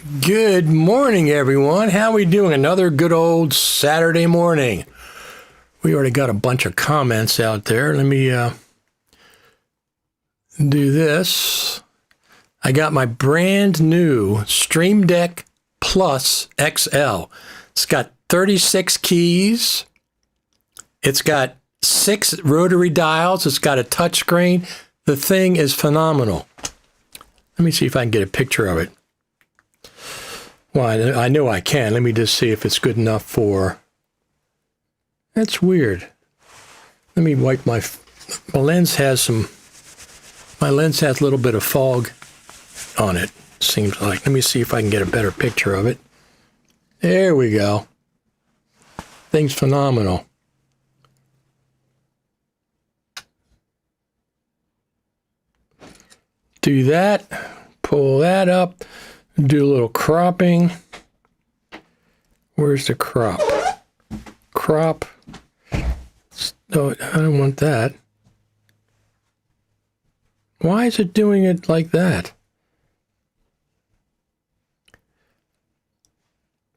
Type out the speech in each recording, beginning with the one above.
Good morning, everyone. How are we doing? Another good old Saturday morning. We already got a bunch of comments out there. Let me do this. I got my brand new Stream Deck Plus XL. It's got 36 keys. It's got 6 rotary dials. It's got a touchscreen. The thing is phenomenal. Let me see if I can get a picture of it. Well, I know I can. Let me just see if it's good enough for... That's weird. Let me wipe my lens has some... My lens has a little bit of fog on it, seems like. Let me see if I can get a better picture of it. There we go. Thing's phenomenal. Do that. Pull that up. Do a little cropping. Where's the crop? Crop. Oh, I don't want that. Why is it doing it like that?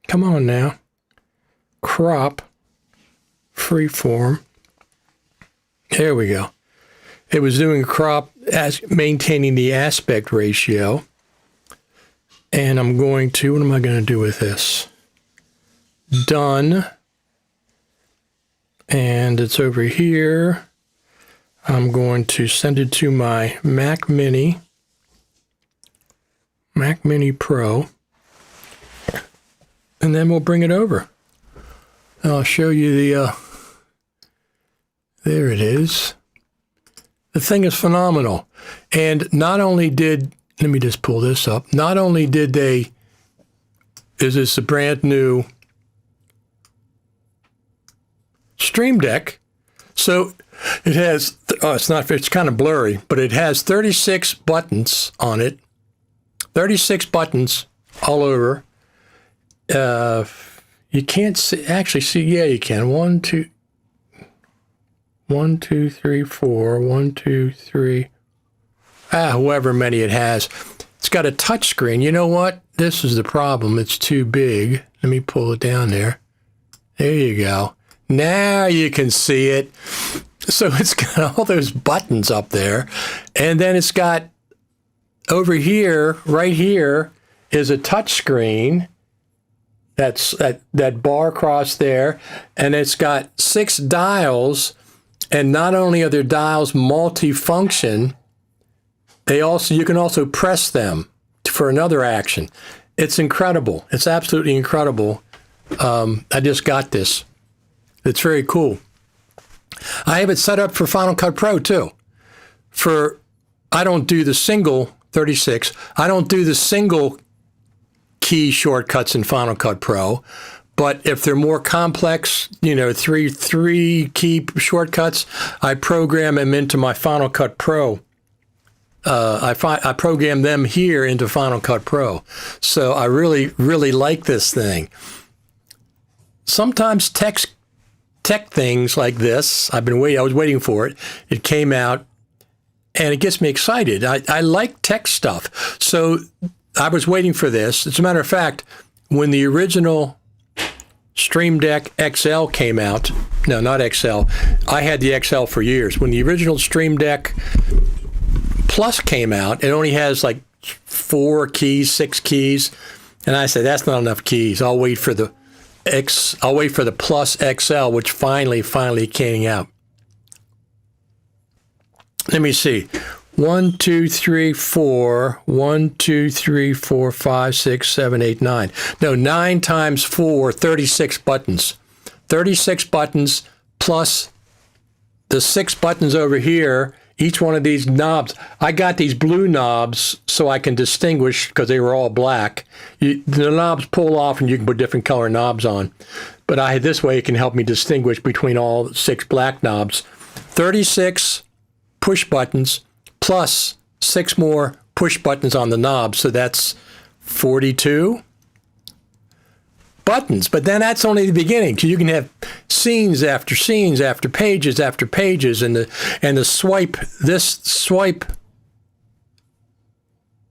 Come on now. Crop. Freeform. There we go. It was doing crop as maintaining the aspect ratio. And I'm going to, what am I going to do with this? Done. And it's over here. I'm going to send it to my Mac Mini Pro. And then we'll bring it over. And I'll show you the, there it is. The thing is phenomenal. And not only did, let me just pull this up. Not only did they, is this a brand new Stream Deck. So it has, it's kind of blurry, but it has 36 buttons on it. 36 buttons all over. You can't actually see, yeah, you can. 1, 2, 3, 4, 1, 2, 3. However many it has. It's got a touch screen. You know what? This is the problem. It's too big. Let me pull it down there. There you go. Now you can see it. So it's got all those buttons up there. And then it's got over here, right here, is a touch screen. That's that bar across there. And it's got 6 dials. And not only are their dials multi-function, you can also press them for another action. It's incredible. It's absolutely incredible. I just got this. It's very cool. I have it set up for Final Cut Pro too. I don't do the single 36. I don't do the single key shortcuts in Final Cut Pro. But if they're more complex, you know, three key shortcuts, I program them into my Final Cut Pro. I program them here into Final Cut Pro. So I really, really like this thing. Sometimes tech things like this, I was waiting for it. It came out and it gets me excited. I like tech stuff. So I was waiting for this. As a matter of fact, when the original Stream Deck XL came out, no, not XL. I had the XL for years. When the original Stream Deck Plus came out, it only has like 4 keys, 6 keys. And I said, that's not enough keys. I'll wait for the Plus XL, which finally came out. Let me see. 1, 2, 3, 4. 1, 2, 3, 4, 5, 6, 7, 8, 9. No, 9 times 4, 36 buttons. 36 buttons plus the 6 buttons over here. Each one of these knobs. I got these blue knobs so I can distinguish because they were all black. The knobs pull off and you can put different color knobs on. But this way it can help me distinguish between all 6 black knobs. 36 push buttons plus 6 more push buttons on the knob. So that's 42 buttons. But then that's only the beginning. So you can have scenes after scenes after pages and the swipe, this swipe.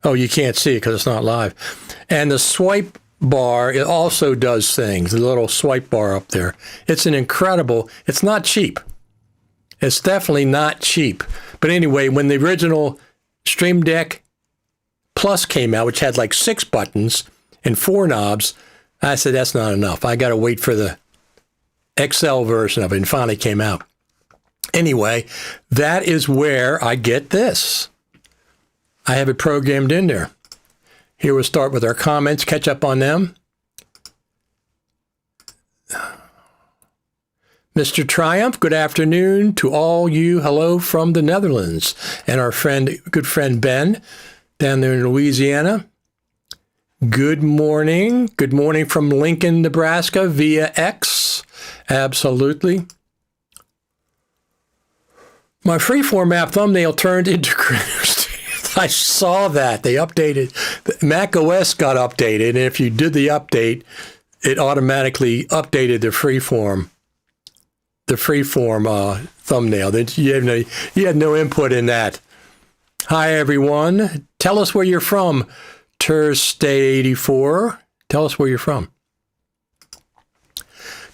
Oh, you can't see it because it's not live. And the swipe bar, it also does things, the little swipe bar up there. It's it's not cheap. It's definitely not cheap. But anyway, when the original Stream Deck Plus came out, which had like 6 buttons and 4 knobs, I said, that's not enough. I got to wait for the XL version of it, and finally came out. Anyway, that is where I get this. I have it programmed in there. Here we'll start with our comments, catch up on them. Mr. Triumph, good afternoon to all you. Hello from the Netherlands. And our good friend Ben down there in Louisiana. Good morning. Good morning from Lincoln, Nebraska via X. Absolutely. My freeform app thumbnail turned into I saw that. They updated. Mac OS got updated, and if you did the update, it automatically updated the freeform thumbnail. You had no input in that. Hi, everyone. Tell us where you're from. Tursday84. Tell us where you're from.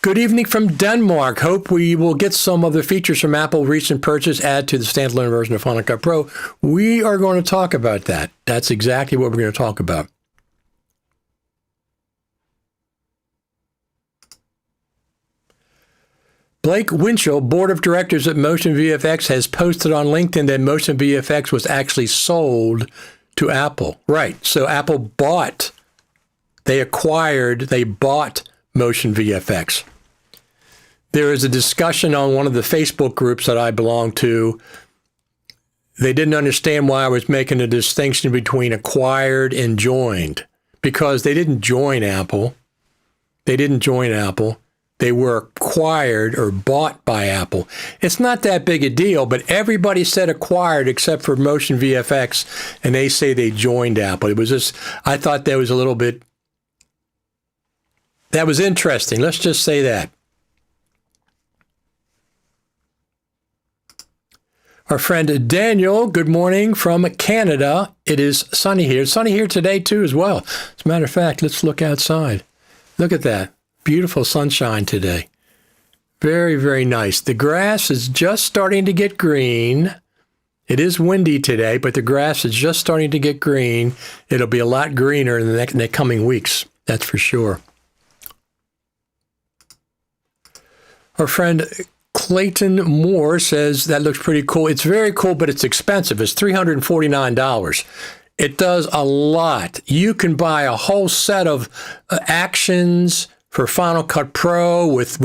Good evening from Denmark. Hope we will get some of the features from Apple recent purchase add to the standalone version of Final Cut Pro. We are going to talk about that. That's exactly what we're going to talk about. Blake Winchell, board of directors at Motion VFX, has posted on LinkedIn that Motion VFX was actually sold to Apple. Right. So Apple bought Motion VFX. There is a discussion on one of the Facebook groups that I belong to. They didn't understand why I was making a distinction between acquired and joined, because they didn't join Apple. They were acquired or bought by Apple. It's not that big a deal, but everybody said acquired except for Motion VFX, and they say they joined Apple. It was just, I thought that was that was interesting. Let's just say that. Our friend Daniel, good morning from Canada. It is sunny here. It's sunny here today, too, as well. As a matter of fact, let's look outside. Look at that. Beautiful sunshine today. Very, very nice. The grass is just starting to get green. It is windy today, but the grass is just starting to get green. It'll be a lot greener in the coming weeks. That's for sure. Our friend Clayton Moore says that looks pretty cool. It's very cool, but it's expensive. It's $349. It does a lot. You can buy a whole set of actions for Final Cut Pro with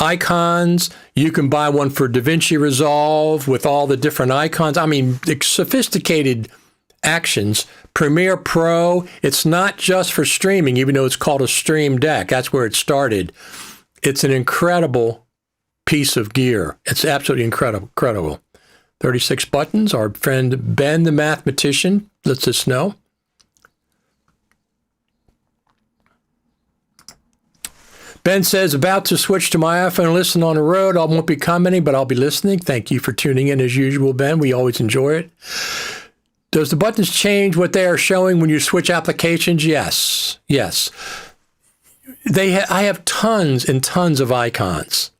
icons. You can buy one for DaVinci Resolve with all the different icons. I mean, sophisticated actions. Premiere Pro, it's not just for streaming, even though it's called a Stream Deck. That's where it started. It's an incredible piece of gear. It's absolutely incredible. 36 buttons. Our friend Ben, the mathematician, lets us know. Ben says, about to switch to my iPhone and listen on the road. I won't be commenting, but I'll be listening. Thank you for tuning in as usual, Ben. We always enjoy it. Does the buttons change what they are showing when you switch applications? Yes. I have tons and tons of icons.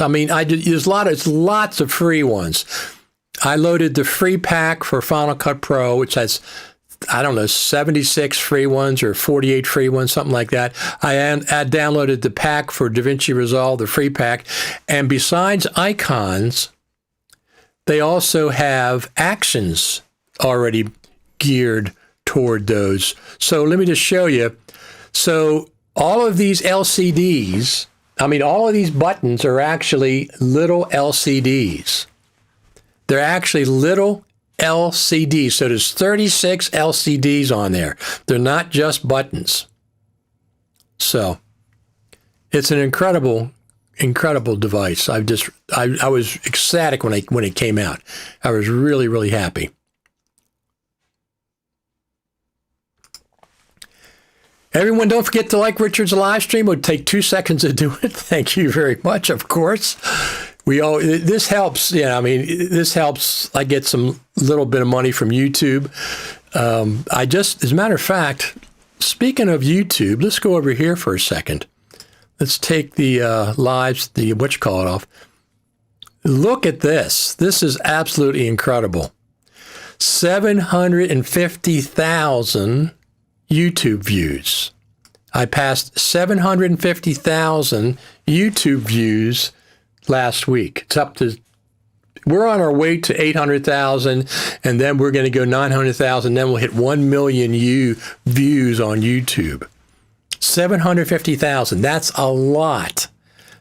I mean, there's lots of free ones. I loaded the free pack for Final Cut Pro, which has, 76 free ones or 48 free ones, something like that. I downloaded the pack for DaVinci Resolve, the free pack. And besides icons, they also have actions already geared toward those. So let me just show you. So all of these LCDs, all of these buttons are actually little LCDs. They're actually little LCDs. So there's 36 LCDs on there. They're not just buttons. So it's an incredible device. I was ecstatic when it came out. I was really, really happy. Everyone, don't forget to like Richard's live stream. It would take 2 seconds to do it. Thank you very much, of course. This helps. This helps. I get some little bit of money from YouTube. As a matter of fact, speaking of YouTube, let's go over here for a second. Let's take the lives, the whatchamacallit off. Look at this. This is absolutely incredible. 750,000 YouTube views. I passed 750,000 YouTube views last week. We're on our way to 800,000, and then we're going to go 900,000. Then we'll hit 1 million views on YouTube. 750,000. That's a lot.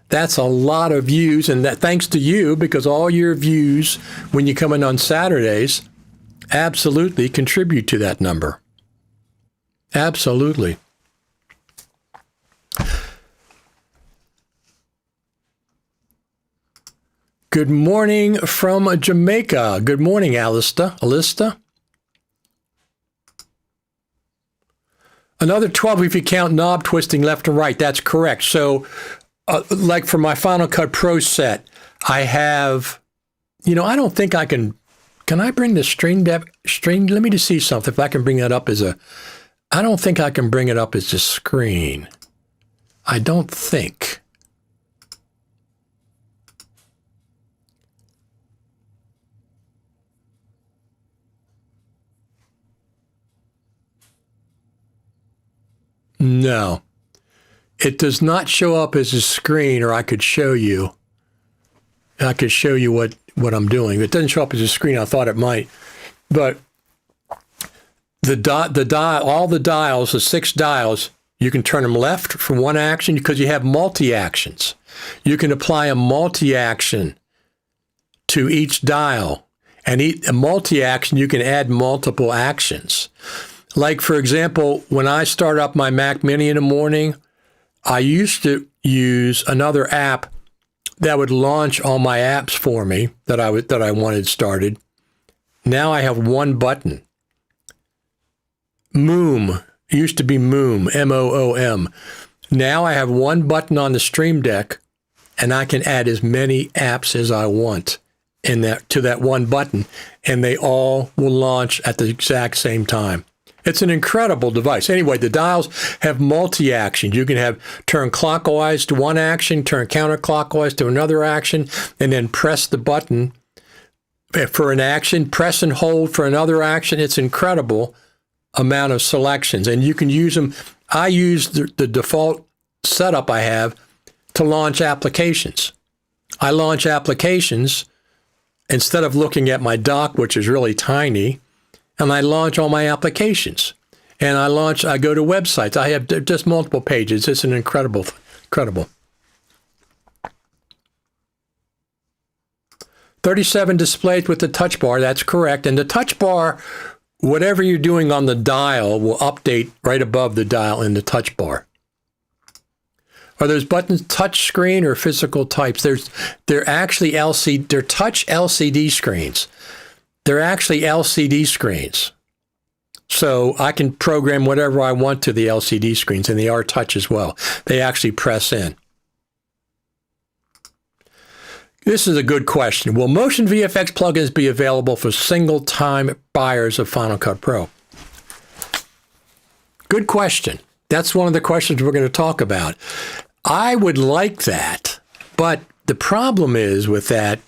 That's a lot of views, and that thanks to you, because all your views when you come in on Saturdays absolutely contribute to that number. Absolutely. Good morning from Jamaica. Good morning, Alista. Another 12 if you count knob twisting left and right. That's correct. So, like for my Final Cut Pro set, I have, I don't think I can I bring the string? Let me just see something. If I can bring that up I don't think I can bring it up as a screen. I don't think. No, it does not show up as a screen, or I could show you. I could show you what I'm doing. It doesn't show up as a screen. I thought it might, but the dial, all the dials, the 6 dials, you can turn them left for one action because you have multi-actions. You can apply a multi-action to each dial, and a multi-action, you can add multiple actions. Like, for example, when I start up my Mac Mini in the morning, I used to use another app that would launch all my apps for me that I wanted started. Now I have one button. Moom. It used to be Moom, M-O-O-M. Now I have one button on the Stream Deck, and I can add as many apps as I want to that one button, and they all will launch at the exact same time. It's an incredible device. Anyway, the dials have multi-actions. You can have turn clockwise to one action, turn counterclockwise to another action, and then press the button for an action, press and hold for another action. It's incredible amount of selections, and you can use them. I use the default setup I have to launch applications. I launch applications instead of looking at my dock, which is really tiny, and I launch all my applications. And I go to websites. I have just multiple pages. It's an incredible. 37 displays with the touch bar. That's correct. And the touch bar, whatever you're doing on the dial, will update right above the dial in the touch bar. Are those buttons touch screen or physical types? They're actually they're touch LCD screens. They're actually LCD screens. So I can program whatever I want to the LCD screens, and they are touch as well. They actually press in. This is a good question. Will Motion VFX plugins be available for single-time buyers of Final Cut Pro? Good question. That's one of the questions we're going to talk about. I would like that, but the problem is with that,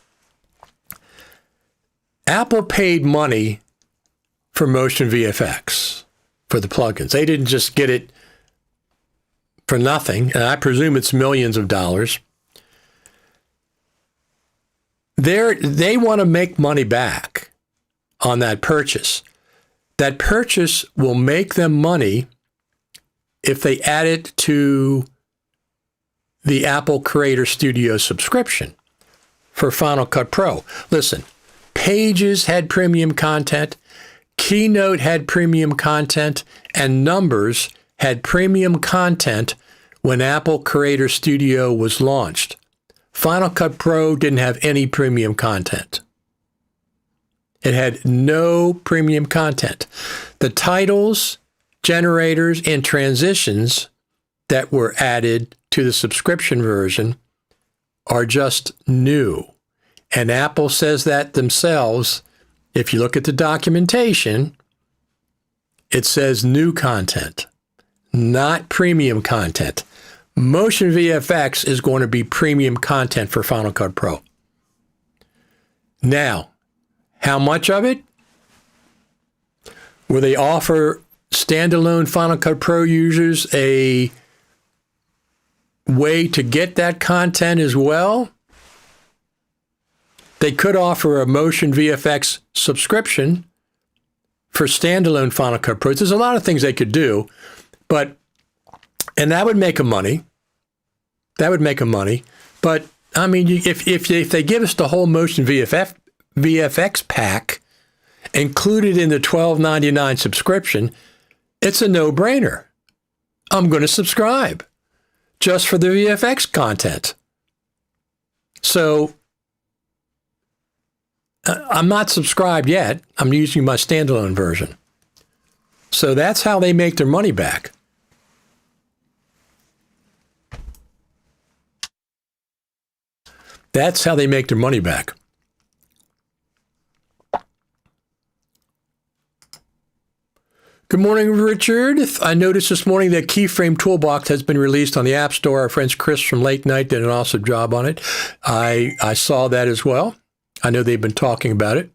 Apple paid money for Motion VFX, for the plugins. They didn't just get it for nothing, and I presume it's millions of dollars. They want to make money back on that purchase. That purchase will make them money if they add it to the Apple Creator Studio subscription for Final Cut Pro. Listen, Pages had premium content, Keynote had premium content, and Numbers had premium content when Apple Creator Studio was launched. Final Cut Pro didn't have any premium content. It had no premium content. The titles, generators, and transitions that were added to the subscription version are just new. And Apple says that themselves. If you look at the documentation, It says new content, not premium content. Motion VFX is going to be premium content for Final Cut Pro. Now, how much of it? Will they offer standalone Final Cut Pro users a way to get that content as well? They could offer a Motion VFX subscription for standalone Final Cut Pro. There's a lot of things they could do, and that would make them money. That would make them money. But I mean, if they give us the whole Motion VFX pack included in the $12.99 subscription, it's a no-brainer. I'm going to subscribe just for the VFX content. So I'm not subscribed yet. I'm using my standalone version. So that's how they make their money back. That's how they make their money back. Good morning, Richard. I noticed this morning that Keyframe Toolbox has been released on the App Store. Our friends Chris from Late Night did an awesome job on it. I saw that as well. I know they've been talking about it.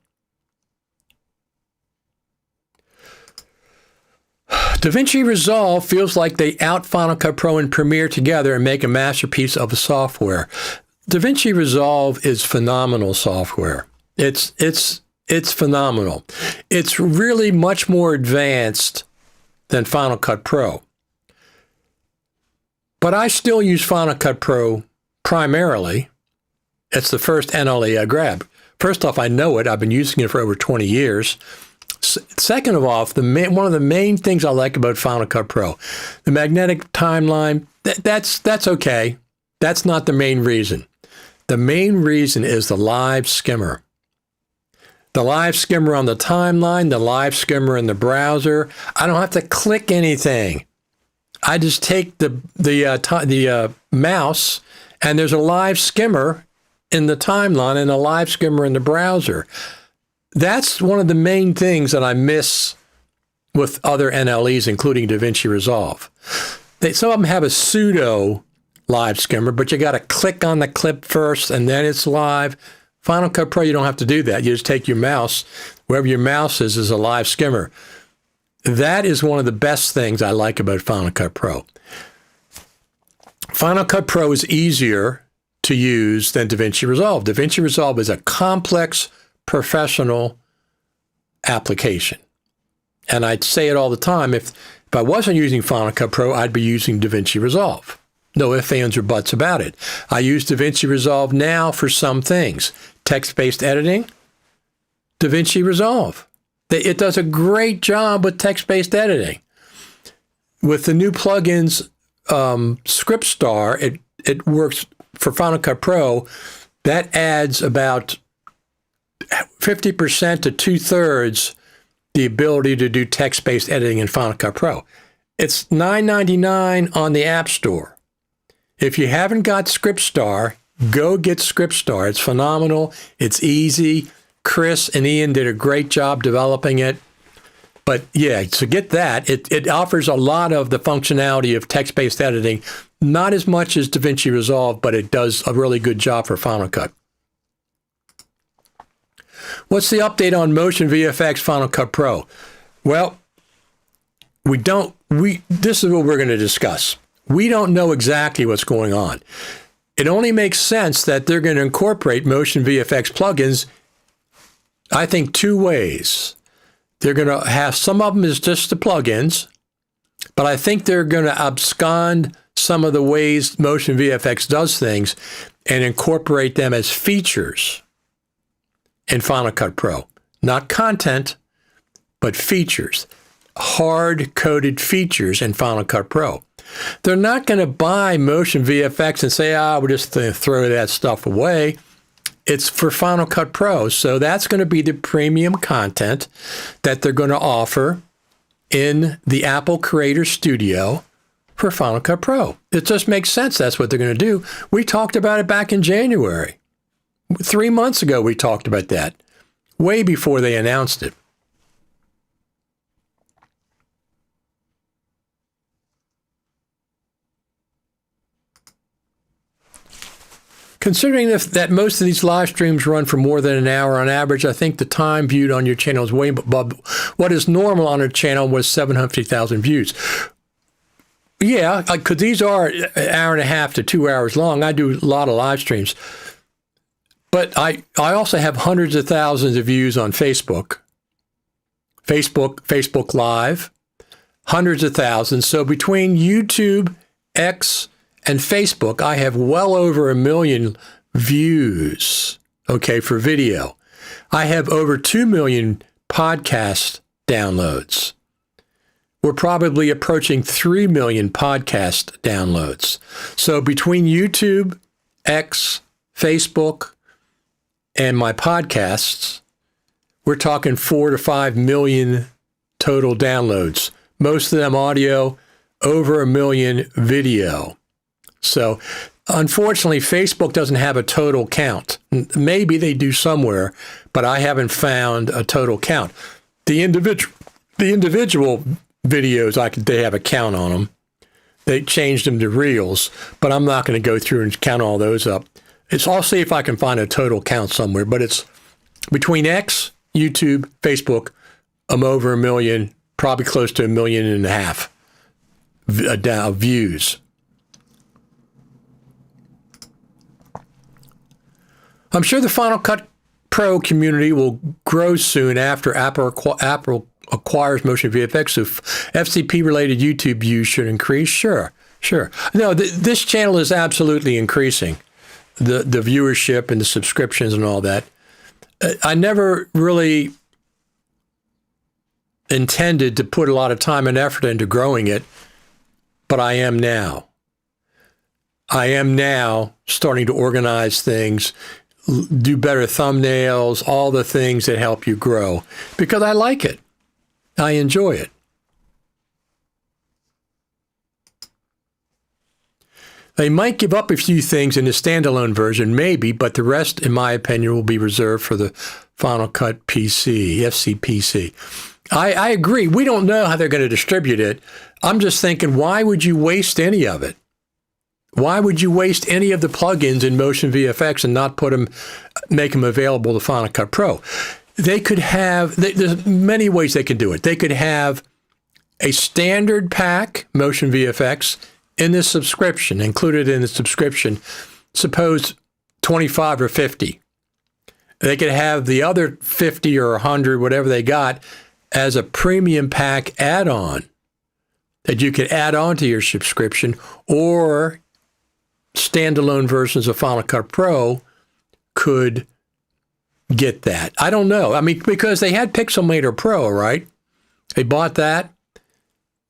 DaVinci Resolve feels like they out Final Cut Pro and Premiere together and make a masterpiece of a software. DaVinci Resolve is phenomenal software. It's phenomenal. It's really much more advanced than Final Cut Pro. But I still use Final Cut Pro primarily. It's the first NLE I grab. First off, I know it. I've been using it for over 20 years. Second of all, one of the main things I like about Final Cut Pro, the magnetic timeline, that's okay. That's not the main reason. The main reason is the live skimmer. The live skimmer on the timeline, the live skimmer in the browser. I don't have to click anything. I just take the mouse, and there's a live skimmer in the timeline and a live skimmer in the browser. That's one of the main things that I miss with other NLEs, including DaVinci Resolve. Some of them have a pseudo live skimmer, but you got to click on the clip first and then it's live. Final Cut Pro, you don't have to do that. You just take your mouse, wherever your mouse is a live skimmer. That is one of the best things I like about Final Cut Pro. Final Cut Pro is easier to use than DaVinci Resolve. DaVinci Resolve is a complex, professional application. And I'd say it all the time. If I wasn't using Final Cut Pro, I'd be using DaVinci Resolve. No ifs, ands, or buts about it. I use DaVinci Resolve now for some things. Text-based editing, DaVinci Resolve. It does a great job with text-based editing. With the new plugins, ScriptStar, it works for Final Cut Pro. That adds about 50% to 2/3 the ability to do text-based editing in Final Cut Pro. It's $9.99 on the App Store. If you haven't got ScriptStar, go get ScriptStar. It's phenomenal. It's easy. Chris and Ian did a great job developing it. But yeah, so get that. It offers a lot of the functionality of text-based editing, not as much as DaVinci Resolve, but it does a really good job for Final Cut. What's the update on Motion VFX Final Cut Pro? Well, this is what we're going to discuss. We don't know exactly what's going on. It only makes sense that they're going to incorporate Motion VFX plugins, I think, two ways. They're going to have some of them is just the plugins, but I think they're going to abscond some of the ways Motion VFX does things and incorporate them as features in Final Cut Pro. Not content, but features. Hard-coded features in Final Cut Pro. They're not going to buy Motion VFX and say, we're just going to throw that stuff away. It's for Final Cut Pro. So that's going to be the premium content that they're going to offer in the Apple Creator Studio for Final Cut Pro. It just makes sense. That's what they're going to do. We talked about it back in January. 3 months ago, we talked about that, way before they announced it. Considering that most of these live streams run for more than an hour on average, I think the time viewed on your channel is way above what is normal on a channel was 750,000 views. Yeah, because these are an hour and a half to 2 hours long. I do a lot of live streams. But I also have hundreds of thousands of views on Facebook Live, hundreds of thousands. So between YouTube, X, and Facebook, I have well over 1 million views, okay, for video. I have over 2 million podcast downloads. We're probably approaching 3 million podcast downloads. So between YouTube, X, Facebook, and my podcasts, we're talking 4 to 5 million total downloads. Most of them audio, over 1 million video. So unfortunately, Facebook doesn't have a total count. Maybe they do somewhere, but I haven't found a total count. The individual videos, they have a count on them. They changed them to reels, but I'm not going to go through and count all those up. I'll see if I can find a total count somewhere, but it's between X, YouTube, Facebook, I'm over 1 million, probably close to 1.5 million views. I'm sure the Final Cut Pro community will grow soon after Apple acquires Motion VFX, so FCP-related YouTube views should increase. Sure. No, this channel is absolutely increasing. The viewership and the subscriptions and all that. I never really intended to put a lot of time and effort into growing it, but I am now. I am now starting to organize things, do better thumbnails, all the things that help you grow, because I like it. I enjoy it. They might give up a few things in the standalone version, maybe, but the rest, in my opinion, will be reserved for the Final Cut PC, FCPC. I agree. We don't know how they're going to distribute it. I'm just thinking, why would you waste any of it? Why would you waste any of the plugins in Motion VFX and not make them available to Final Cut Pro? They could have, there's many ways they can do it. They could have a standard pack, Motion VFX, in the subscription, included in the subscription, suppose 25 or 50. They could have the other 50 or 100, whatever they got, as a premium pack add-on that you could add on to your subscription, or standalone versions of Final Cut Pro could get that. I don't know. I mean, because they had Pixelmator Pro, right? They bought that.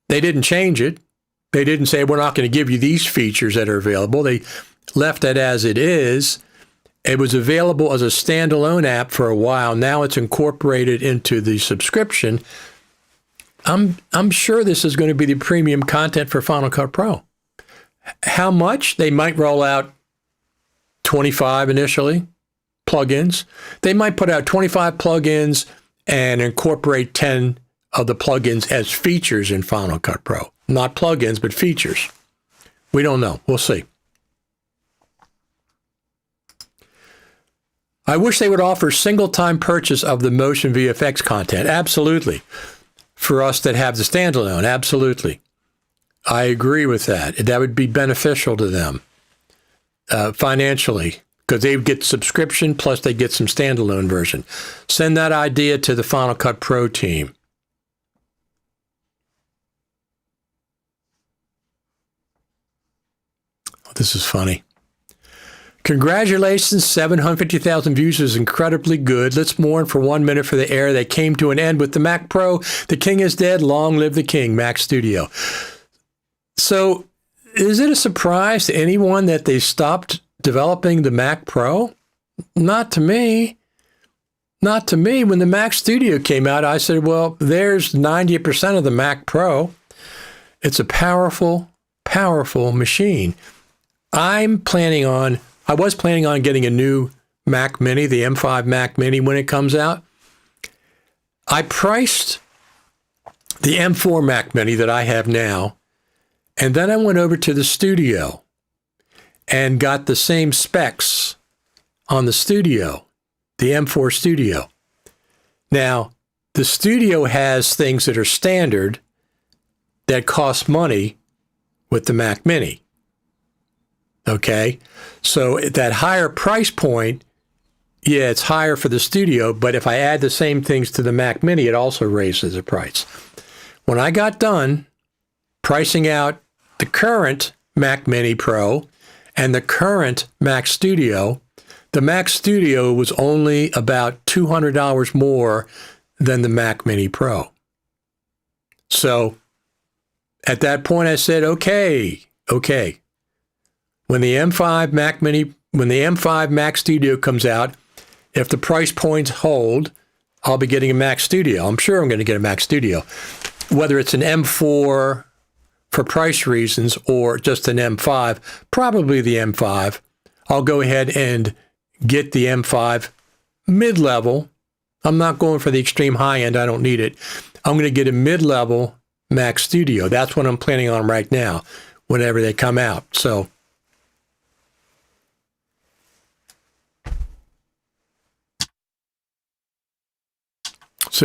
They didn't change it. They didn't say, we're not going to give you these features that are available. They left it as it is. It was available as a standalone app for a while. Now it's incorporated into the subscription. I'm sure this is going to be the premium content for Final Cut Pro. How much? They might roll out 25 initially, plugins. They might put out 25 plugins and incorporate 10 of the plugins as features in Final Cut Pro. Not plugins, but features. We don't know. We'll see. I wish they would offer single-time purchase of the Motion VFX content. Absolutely. For us that have the standalone, absolutely. I agree with that. That would be beneficial to them financially, because they would get subscription plus they get some standalone version. Send that idea to the Final Cut Pro team. This is funny. Congratulations, 750,000 views is incredibly good. Let's mourn for 1 minute for the era that came to an end with the Mac Pro. The king is dead. Long live the king, Mac Studio. So is it a surprise to anyone that they stopped developing the Mac Pro? Not to me. Not to me. When the Mac Studio came out, I said, well, there's 90% of the Mac Pro. It's a powerful, powerful machine. I was planning on getting a new Mac Mini, the M5 Mac Mini, when it comes out. I priced the M4 Mac Mini that I have now, and then I went over to the studio, and got the same specs on the Studio, the M4 Studio. Now, the Studio has things that are standard that cost money with the Mac Mini. Okay? So at that higher price point, yeah, it's higher for the Studio, but if I add the same things to the Mac Mini, it also raises the price. When I got done pricing out the current Mac Mini Pro and the current Mac Studio, the Mac Studio was only about $200 more than the Mac Mini Pro. So at that point, I said, okay. When the M5 Mac Studio comes out, if the price points hold, I'll be getting a Mac Studio. I'm sure I'm going to get a Mac Studio. Whether it's an M4 for price reasons or just an M5, probably the M5. I'll go ahead and get the M5 mid-level. I'm not going for the extreme high end. I don't need it. I'm going to get a mid-level Mac Studio. That's what I'm planning on right now, whenever they come out. So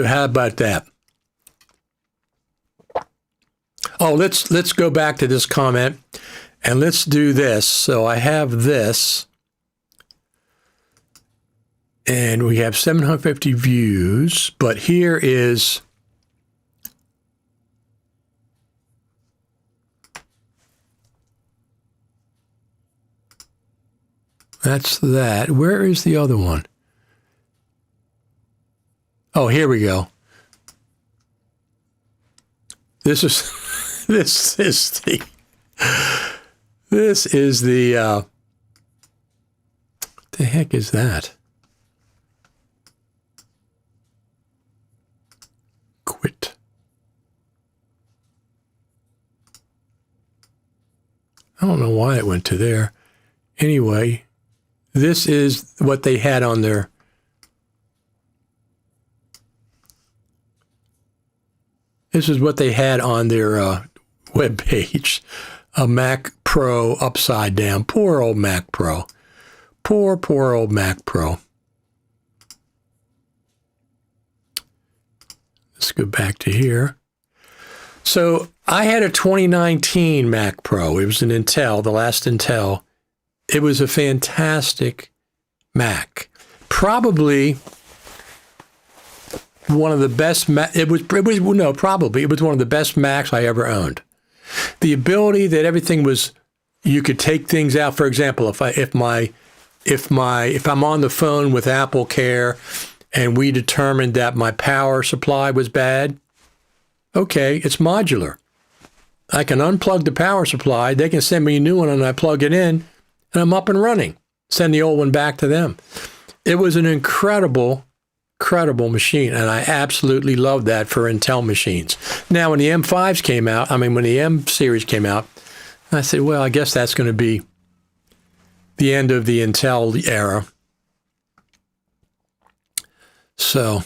how about that? Oh, let's go back to this comment and let's do this. So I have this and we have 750 views, but here is that's that. Where is the other one? Oh, here we go. This is the what the heck is that? Quit. I don't know why it went to there. Anyway, this is what they had on their web page. A Mac Pro upside down. Poor old Mac Pro. Poor old Mac Pro. Let's go back to here. So I had a 2019 Mac Pro. It was an Intel, the last Intel. It was a fantastic Mac. Probably one of the best it was one of the best Macs I ever owned. The ability that everything was, you could take things out. For example, if I'm on the phone with Apple Care and we determined that my power supply was bad, okay, it's modular. I can unplug the power supply, they can send me a new one and I plug it in and I'm up and running. Send the old one back to them. It was an incredible machine, and I absolutely loved that for Intel machines. Now, when the M5s came out, when the M series came out, I said, well, I guess that's going to be the end of the Intel era. So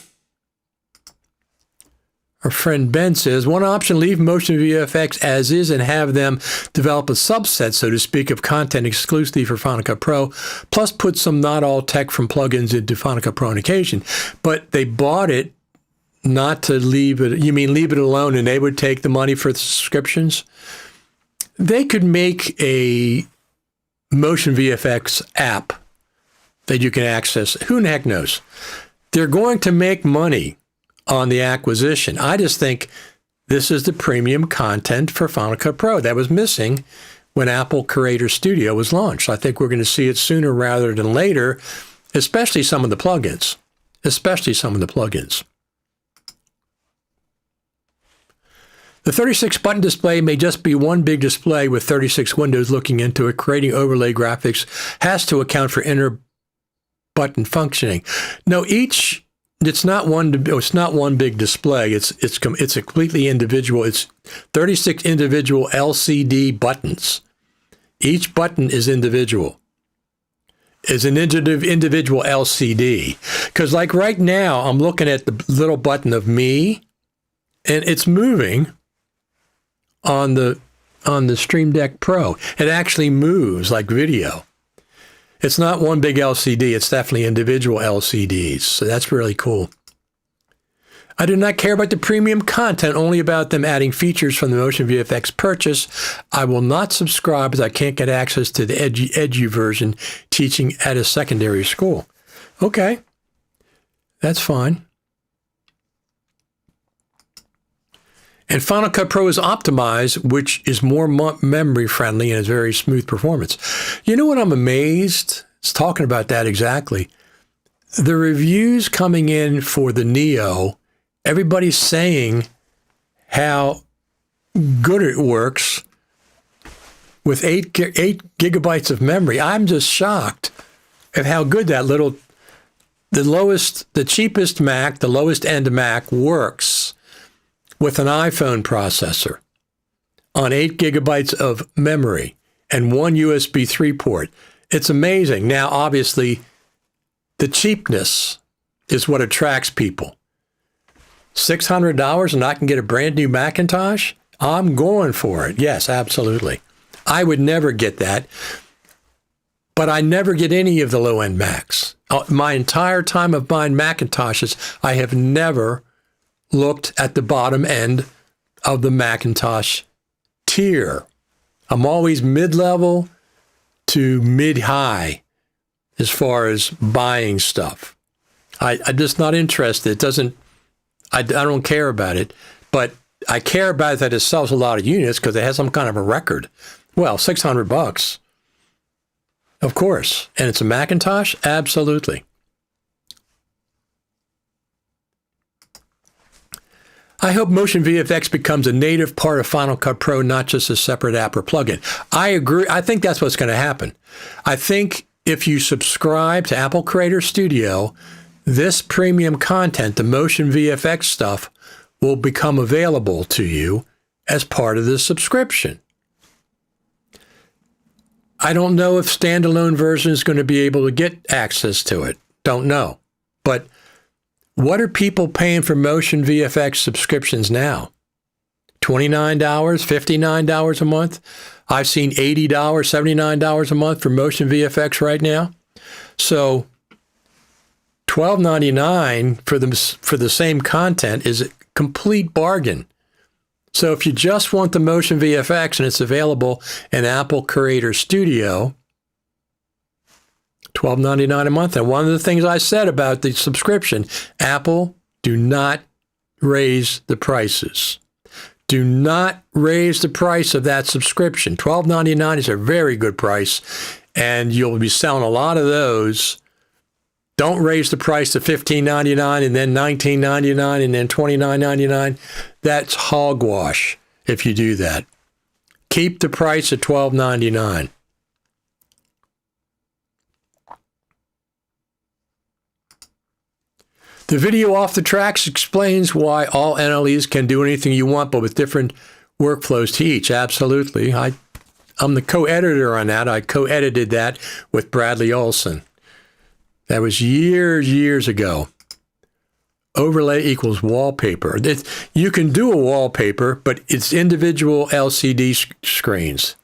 our friend Ben says, one option, leave Motion VFX as is and have them develop a subset, so to speak, of content exclusively for Final Cut Pro, plus put some not all tech from plugins into Final Cut Pro on occasion. But they bought it not to leave it, you mean leave it alone and they would take the money for the subscriptions? They could make a Motion VFX app that you can access. Who the heck knows? They're going to make money on the acquisition. I just think this is the premium content for Final Cut Pro that was missing when Apple Creator Studio was launched. I think we're going to see it sooner rather than later, especially some of the plugins. The 36 button display may just be one big display with 36 windows looking into it. Creating overlay graphics has to account for inner button functioning. No, it's not one big display. It's completely individual. It's 36 individual LCD buttons. Each button is individual. Is an individual LCD. Because like right now, I'm looking at the little button of me, and it's moving on the on the Stream Deck Pro. It actually moves like video. It's not one big LCD. It's definitely individual LCDs. So that's really cool. I do not care about the premium content, only about them adding features from the Motion VFX purchase. I will not subscribe as I can't get access to the edgy version teaching at a secondary school. Okay, that's fine. And Final Cut Pro is optimized, which is more memory friendly and has very smooth performance. You know what I'm amazed? It's talking about that exactly. The reviews coming in for the Neo, everybody's saying how good it works with 8 gigabytes of memory. I'm just shocked at how good that the cheapest Mac, the lowest end Mac works with an iPhone processor on 8 gigabytes of memory and one USB 3 port. It's amazing. Now, obviously, the cheapness is what attracts people. $600 and I can get a brand new Macintosh? I'm going for it. Yes, absolutely. I would never get that, but I never get any of the low-end Macs. My entire time of buying Macintoshes, I have never looked at the bottom end of the Macintosh tier. I'm always mid-level to mid-high as far as buying stuff. I'm just not interested. It doesn't, I don't care about it, but I care about that it sells a lot of units because it has some kind of a record. Well, $600, of course. And it's a Macintosh? Absolutely. I hope Motion VFX becomes a native part of Final Cut Pro, not just a separate app or plugin. I agree. I think that's what's going to happen. I think if you subscribe to Apple Creator Studio, this premium content, the Motion VFX stuff, will become available to you as part of the subscription. I don't know if standalone version is going to be able to get access to it. Don't know. But what are people paying for Motion VFX subscriptions now? $29, $59 a month? I've seen $80, $79 a month for Motion VFX right now. So $12.99 for the same content is a complete bargain. So if you just want the Motion VFX and it's available in Apple Creator Studio, $12.99 a month. And one of the things I said about the subscription, Apple, do not raise the prices. Do not raise the price of that subscription. $12.99 is a very good price, and you'll be selling a lot of those. Don't raise the price to $15.99 and then $19.99 and then $29.99. That's hogwash if you do that. Keep the price at $12.99. The video Off the Tracks explains why all NLEs can do anything you want, but with different workflows to each. Absolutely. I'm the co-editor on that. I co-edited that with Bradley Olson. That was years ago. Overlay equals wallpaper. You can do a wallpaper, but it's individual LCD screens.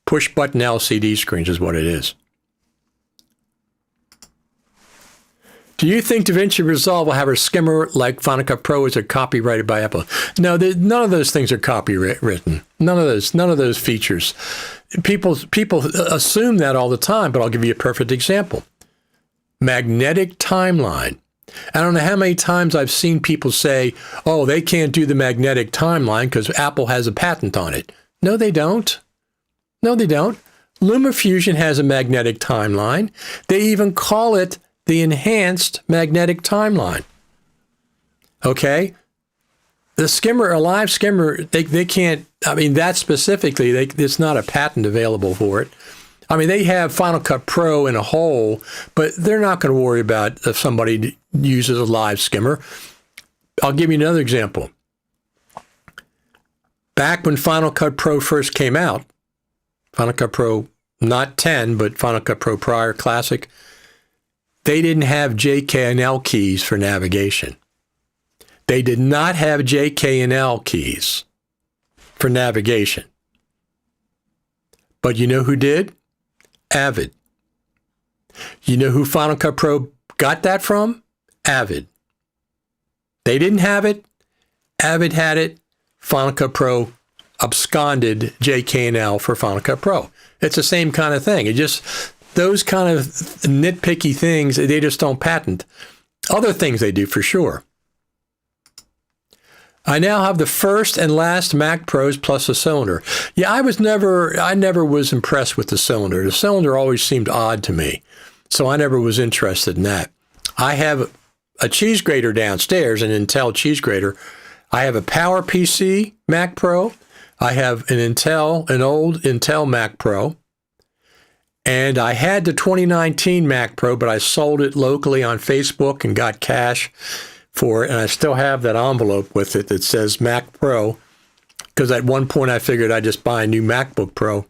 Push button LCD screens is what it is. Do you think DaVinci Resolve will have a skimmer like Final Cut Pro? Is it copyrighted by Apple? No, none of those things are copywritten. None of those features. People assume that all the time, but I'll give you a perfect example. Magnetic timeline. I don't know how many times I've seen people say, oh, they can't do the magnetic timeline because Apple has a patent on it. No, they don't. No, they don't. LumaFusion has a magnetic timeline. They even call it the enhanced magnetic timeline. Okay? The skimmer, a live skimmer, they can't, I mean, that specifically, it's not a patent available for it. I mean, they have Final Cut Pro in a whole, but they're not going to worry about if somebody uses a live skimmer. I'll give you another example. Back when Final Cut Pro first came out, Final Cut Pro, not 10, but Final Cut Pro prior, Classic, they didn't have J, K, and L keys for navigation. They did not have J, K, and L keys for navigation. But you know who did? Avid. You know who Final Cut Pro got that from? Avid. They didn't have it. Avid had it. Final Cut Pro absconded JK&L for Final Cut Pro. It's the same kind of thing. It just, those kind of nitpicky things, they just don't patent. Other things they do for sure. I now have the first and last Mac Pros plus a cylinder. Yeah, I never was impressed with the cylinder. The cylinder always seemed odd to me, so I never was interested in that. I have a cheese grater downstairs, an Intel cheese grater. I have a PowerPC Mac Pro. I have an old Intel Mac Pro. And I had the 2019 Mac Pro, but I sold it locally on Facebook and got cash for it, and I still have that envelope with it that says Mac Pro, because at one point I figured I'd just buy a new MacBook Pro.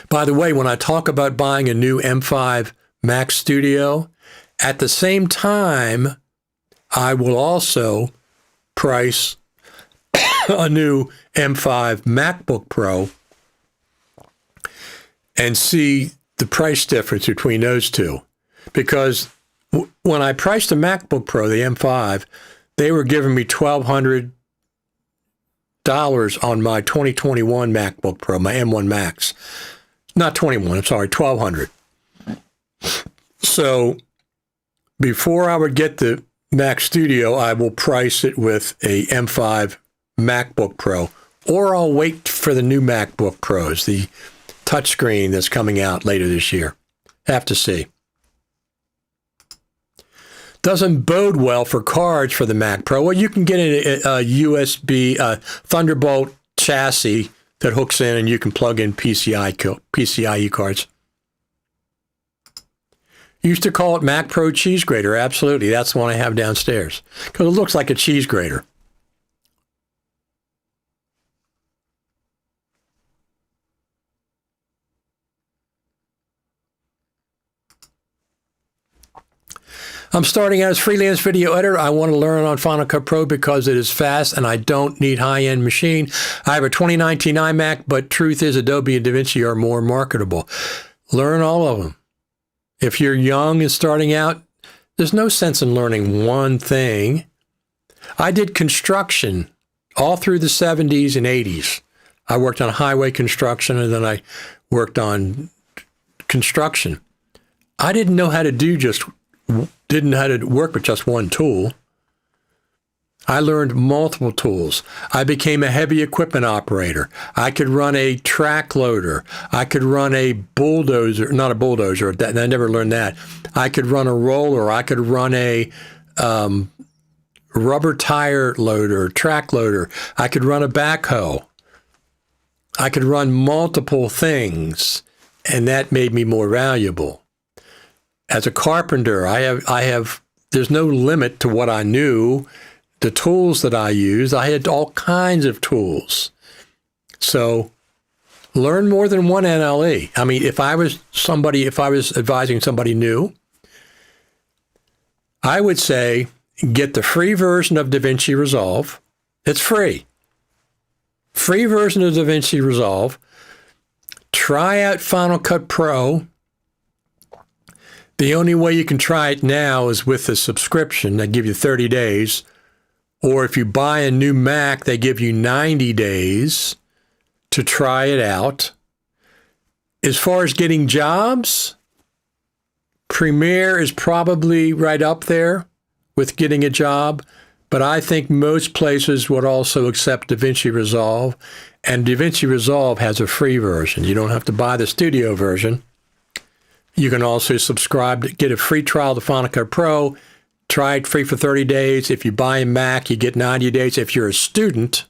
By the way, when I talk about buying a new M5 Mac Studio, at the same time, I will also price a new M5 MacBook Pro and see the price difference between those two, because when I priced the MacBook Pro, the M5, they were giving me $1,200 on my 2021 MacBook Pro, my M1 Max. Not 21, I'm sorry, $1,200. So before I would get the Mac Studio, I will price it with a M5 MacBook Pro, or I'll wait for the new MacBook Pros, the touchscreen that's coming out later this year. Have to see. Doesn't bode well for cards for the Mac Pro. Well, you can get a USB Thunderbolt chassis that hooks in, and you can plug in PCIe cards. Used to call it Mac Pro cheese grater. Absolutely. That's the one I have downstairs, because it looks like a cheese grater. I'm starting out as freelance video editor. I want to learn on Final Cut Pro because it is fast and I don't need high-end machine. I have a 2019 iMac, but truth is Adobe and DaVinci are more marketable. Learn all of them. If you're young and starting out, there's no sense in learning one thing. I did construction all through the 70s and 80s. I worked on highway construction, and then I worked on construction. I didn't know how to work with just one tool. I learned multiple tools. I became a heavy equipment operator. I could run a track loader. I could run a bulldozer, not a bulldozer, I never learned that. I could run a roller. I could run a rubber tire loader, track loader. I could run a backhoe. I could run multiple things, and that made me more valuable. As a carpenter, there's no limit to what I knew, the tools that I used. I had all kinds of tools. So learn more than one NLE. I mean, if I was advising somebody new, I would say get the free version of DaVinci Resolve. It's free. Free version of DaVinci Resolve. Try out Final Cut Pro. The only way you can try it now is with a subscription. They give you 30 days. Or if you buy a new Mac, they give you 90 days to try it out. As far as getting jobs, Premiere is probably right up there with getting a job. But I think most places would also accept DaVinci Resolve. And DaVinci Resolve has a free version. You don't have to buy the studio version. You can also subscribe to get a free trial to Final Cut Pro. Try it free for 30 days. If you buy a Mac, you get 90 days. If you're a student,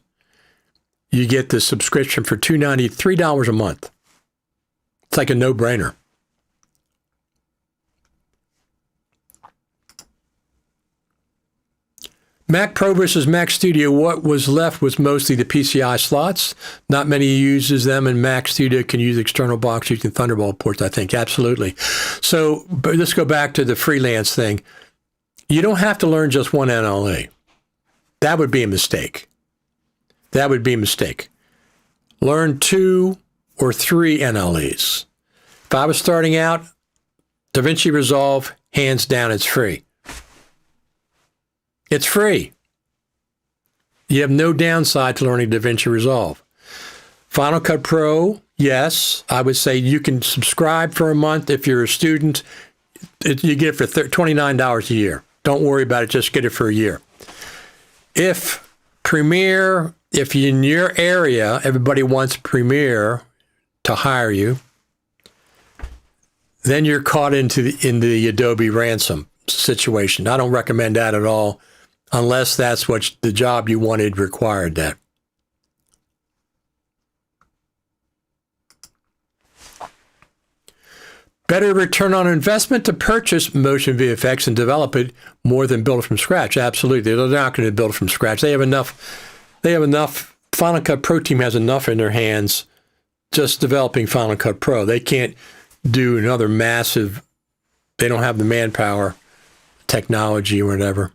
you get the subscription for $3 a month. It's like a no-brainer. Mac Pro versus Mac Studio, what was left was mostly the PCI slots. Not many uses them, and Mac Studio can use external box using Thunderbolt ports, I think. Absolutely. So but let's go back to the freelance thing. You don't have to learn just one NLE. That would be a mistake. Learn 2 or 3 NLEs. If I was starting out, DaVinci Resolve, hands down, it's free. It's free. You have no downside to learning DaVinci Resolve. Final Cut Pro, yes, I would say you can subscribe for a month. If you're a student, you get it for $29 a year. Don't worry about it, just get it for a year. If Premiere, if in your area, everybody wants Premiere to hire you, then you're caught in the Adobe ransom situation. I don't recommend that at all, unless that's what the job you wanted required that. Better return on investment to purchase Motion VFX and develop it more than build it from scratch. Absolutely. They're not going to build it from scratch. They have enough. Final Cut Pro team has enough in their hands just developing Final Cut Pro. They can't do another massive, they don't have the manpower, technology, or whatever.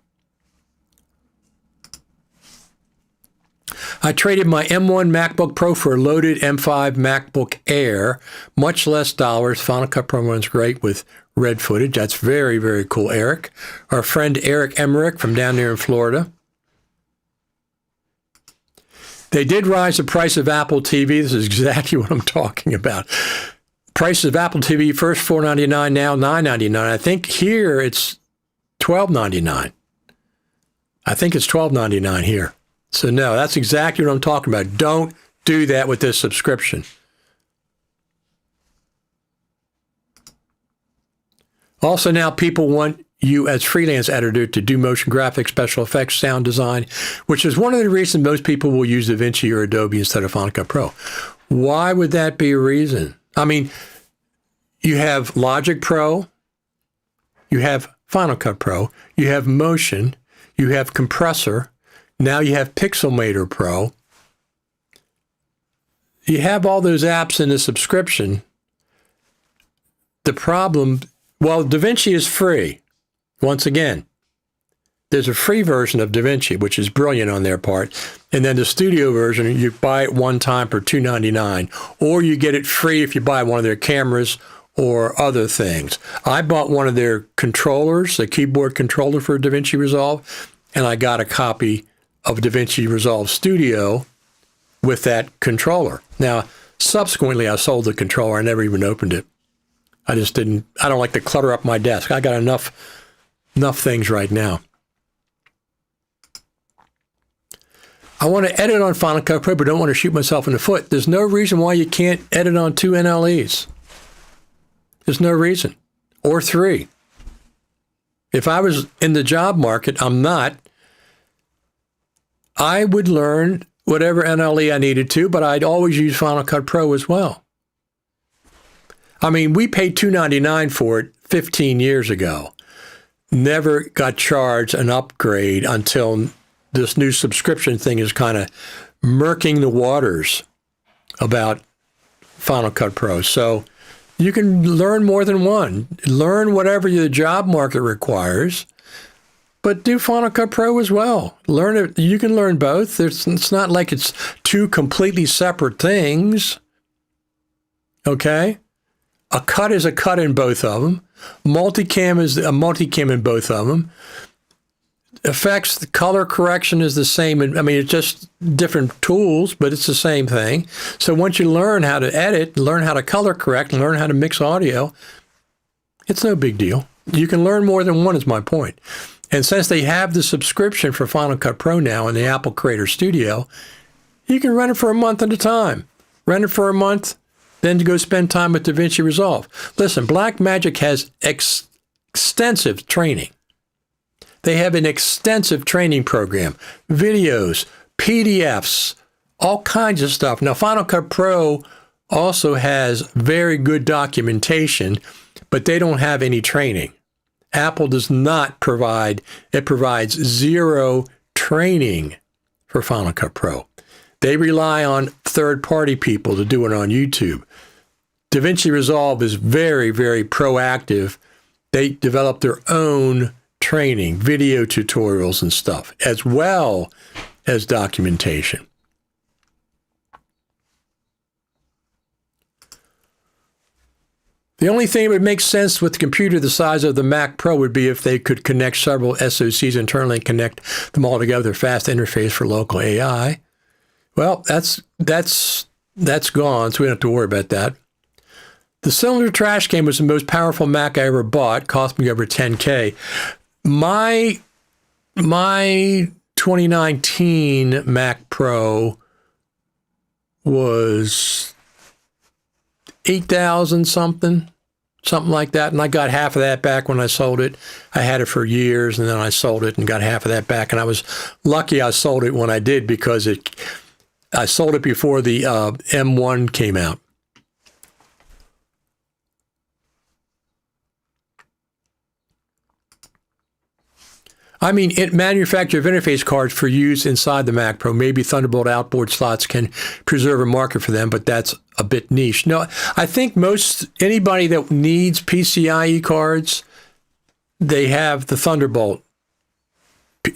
I traded my M1 MacBook Pro for a loaded M5 MacBook Air, much less dollars. Final Cut Pro runs great with red footage. That's very, very cool, Eric. Our friend Eric Emmerich from down there in Florida. They did rise the price of Apple TV. This is exactly what I'm talking about. Prices of Apple TV, first $4.99, now $9.99. I think here it's $12.99. I think it's $12.99 here. So no, that's exactly what I'm talking about. Don't do that with this subscription. Also now people want you as freelance editor to do motion graphics, special effects, sound design, which is one of the reasons most people will use DaVinci or Adobe instead of Final Cut Pro. Why would that be a reason? I mean, you have Logic Pro, you have Final Cut Pro, you have Motion, you have Compressor, now you have Pixelmator Pro. You have all those apps in the subscription. The problem, well, DaVinci is free. Once again, there's a free version of DaVinci, which is brilliant on their part. And then the studio version, you buy it one time for $2.99, or you get it free if you buy one of their cameras or other things. I bought one of their controllers, a keyboard controller for DaVinci Resolve, and I got a copy of DaVinci Resolve Studio with that controller. Now, subsequently, I sold the controller. I never even opened it. I don't like to clutter up my desk. I got enough things right now. I want to edit on Final Cut Pro, but don't want to shoot myself in the foot. There's no reason why you can't edit on 2 NLEs. There's no reason. Or 3. If I was in the job market, I'm not, I would learn whatever NLE I needed to, but I'd always use Final Cut Pro as well. I mean, we paid $2.99 for it 15 years ago. Never got charged an upgrade until this new subscription thing is kind of murking the waters about Final Cut Pro. So you can learn more than one. Learn whatever the job market requires, but do Final Cut Pro as well. Learn it. You can learn both. It's not like it's 2 completely separate things. Okay? A cut is a cut in both of them. Multicam is a multicam in both of them. Effects, the color correction is the same. I mean, it's just different tools, but it's the same thing. So once you learn how to edit, learn how to color correct, and learn how to mix audio, it's no big deal. You can learn more than one is my point. And since they have the subscription for Final Cut Pro now in the Apple Creator Studio, you can rent it for a month at a time. Rent it for a month, then to go spend time with DaVinci Resolve. Listen, Blackmagic has extensive training. They have an extensive training program, videos, PDFs, all kinds of stuff. Now, Final Cut Pro also has very good documentation, but they don't have any training. Apple does not provide, it provides 0 training for Final Cut Pro. They rely on third-party people to do it on YouTube. DaVinci Resolve is very, very proactive. They develop their own training, video tutorials and stuff, as well as documentation. The only thing that would make sense with the computer the size of the Mac Pro would be if they could connect several SoCs internally and connect them all together, fast interface for local AI. Well, that's gone, so we don't have to worry about that. The cylinder trash can was the most powerful Mac I ever bought. Cost me over $10K. My 2019 Mac Pro was $8,000 something like that. And I got half of that back when I sold it. I had it for years, and then I sold it and got half of that back. And I was lucky I sold it when I did, because I sold it before the M1 came out. I mean, it manufactures interface cards for use inside the Mac Pro. Maybe Thunderbolt outboard slots can preserve a market for them, but that's a bit niche. No, I think anybody that needs PCIe cards, they have the Thunderbolt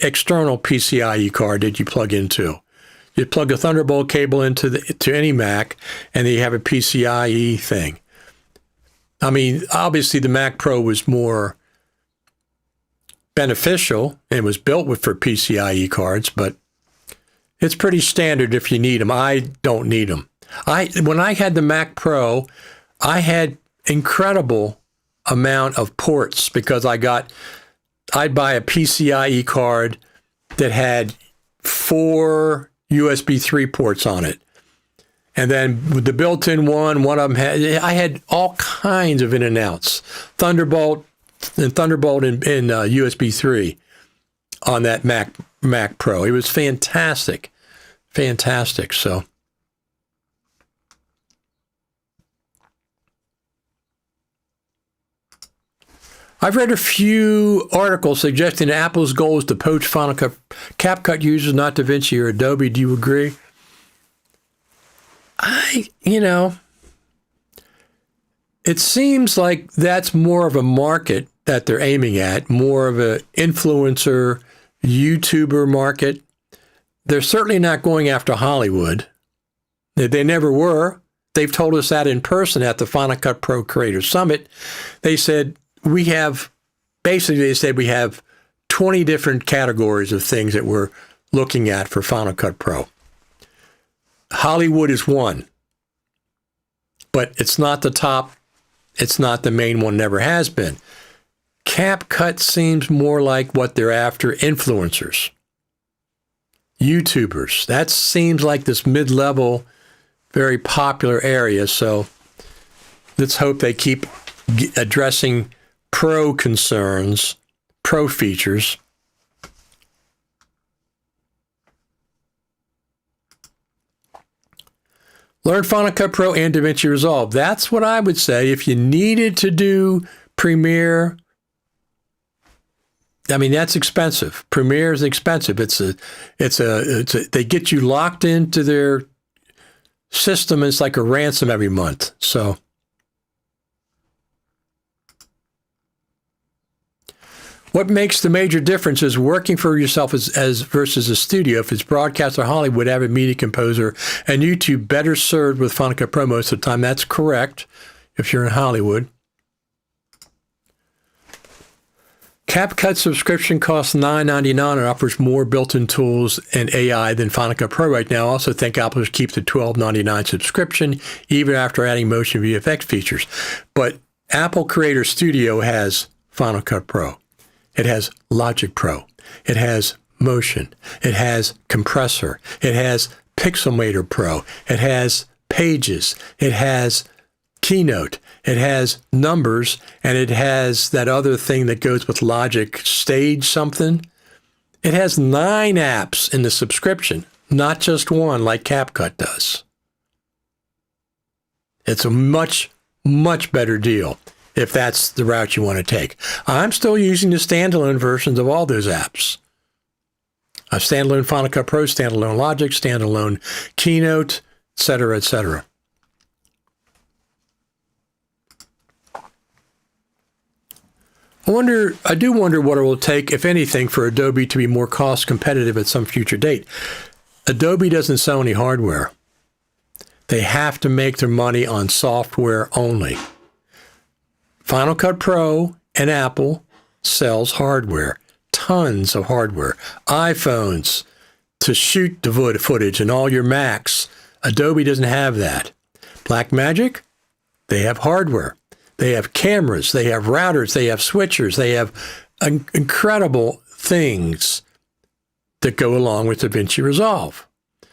external PCIe card that you plug into. You plug a Thunderbolt cable into any Mac, and then you have a PCIe thing. I mean, obviously the Mac Pro was more beneficial and was built for PCIe cards, but it's pretty standard if you need them. I don't need them. When I had the Mac Pro, I had incredible amount of ports, because I'd buy a PCIe card that had 4 USB 3 ports on it. And then with the built-in one of them I had all kinds of in and outs. Thunderbolt and USB 3 on that Mac Pro. It was fantastic. Fantastic. So I've read a few articles suggesting Apple's goal is to poach Final Cut CapCut users, not DaVinci or Adobe. Do you agree? It seems like that's more of a market that they're aiming at, more of an influencer, YouTuber market. They're certainly not going after Hollywood. They never were. They've told us that in person at the Final Cut Pro Creator Summit. They said, we have 20 different categories of things that we're looking at for Final Cut Pro. Hollywood is one, but it's not the top. It's not the main one, never has been. CapCut seems more like what they're after, influencers, YouTubers. That seems like this mid-level, very popular area. So let's hope they keep addressing pro concerns, pro features. Learn Final Cut Pro and DaVinci Resolve. That's what I would say. If you needed to do Premiere, I mean, that's expensive. Premiere is expensive. They get you locked into their system. It's like a ransom every month. So what makes the major difference is working for yourself as versus a studio. If it's broadcast or Hollywood, avid media composer, and YouTube, better served with Final Cut Pro most of the time. That's correct if you're in Hollywood. CapCut subscription costs $9.99 and offers more built-in tools and AI than Final Cut Pro right now. I also think Apple should keep the $12.99 subscription even after adding Motion VFX features. But Apple Creator Studio has Final Cut Pro. It has Logic Pro. It has Motion. It has Compressor. It has Pixelmator Pro. It has Pages. It has Keynote. It has Numbers, and it has that other thing that goes with Logic, Stage something. It has 9 apps in the subscription, not just one like CapCut does. It's a much, much better deal if that's the route you want to take. I'm still using the standalone versions of all those apps. A standalone Final Cut Pro, standalone Logic, standalone Keynote, etc., etc. I do wonder what it will take, if anything, for Adobe to be more cost competitive at some future date. Adobe doesn't sell any hardware. They have to make their money on software only. Final Cut Pro and Apple sells hardware, tons of hardware, iPhones to shoot the footage and all your Macs. Adobe doesn't have that. Blackmagic, they have hardware. They have cameras, they have routers, they have switchers, they have incredible things that go along with DaVinci Resolve.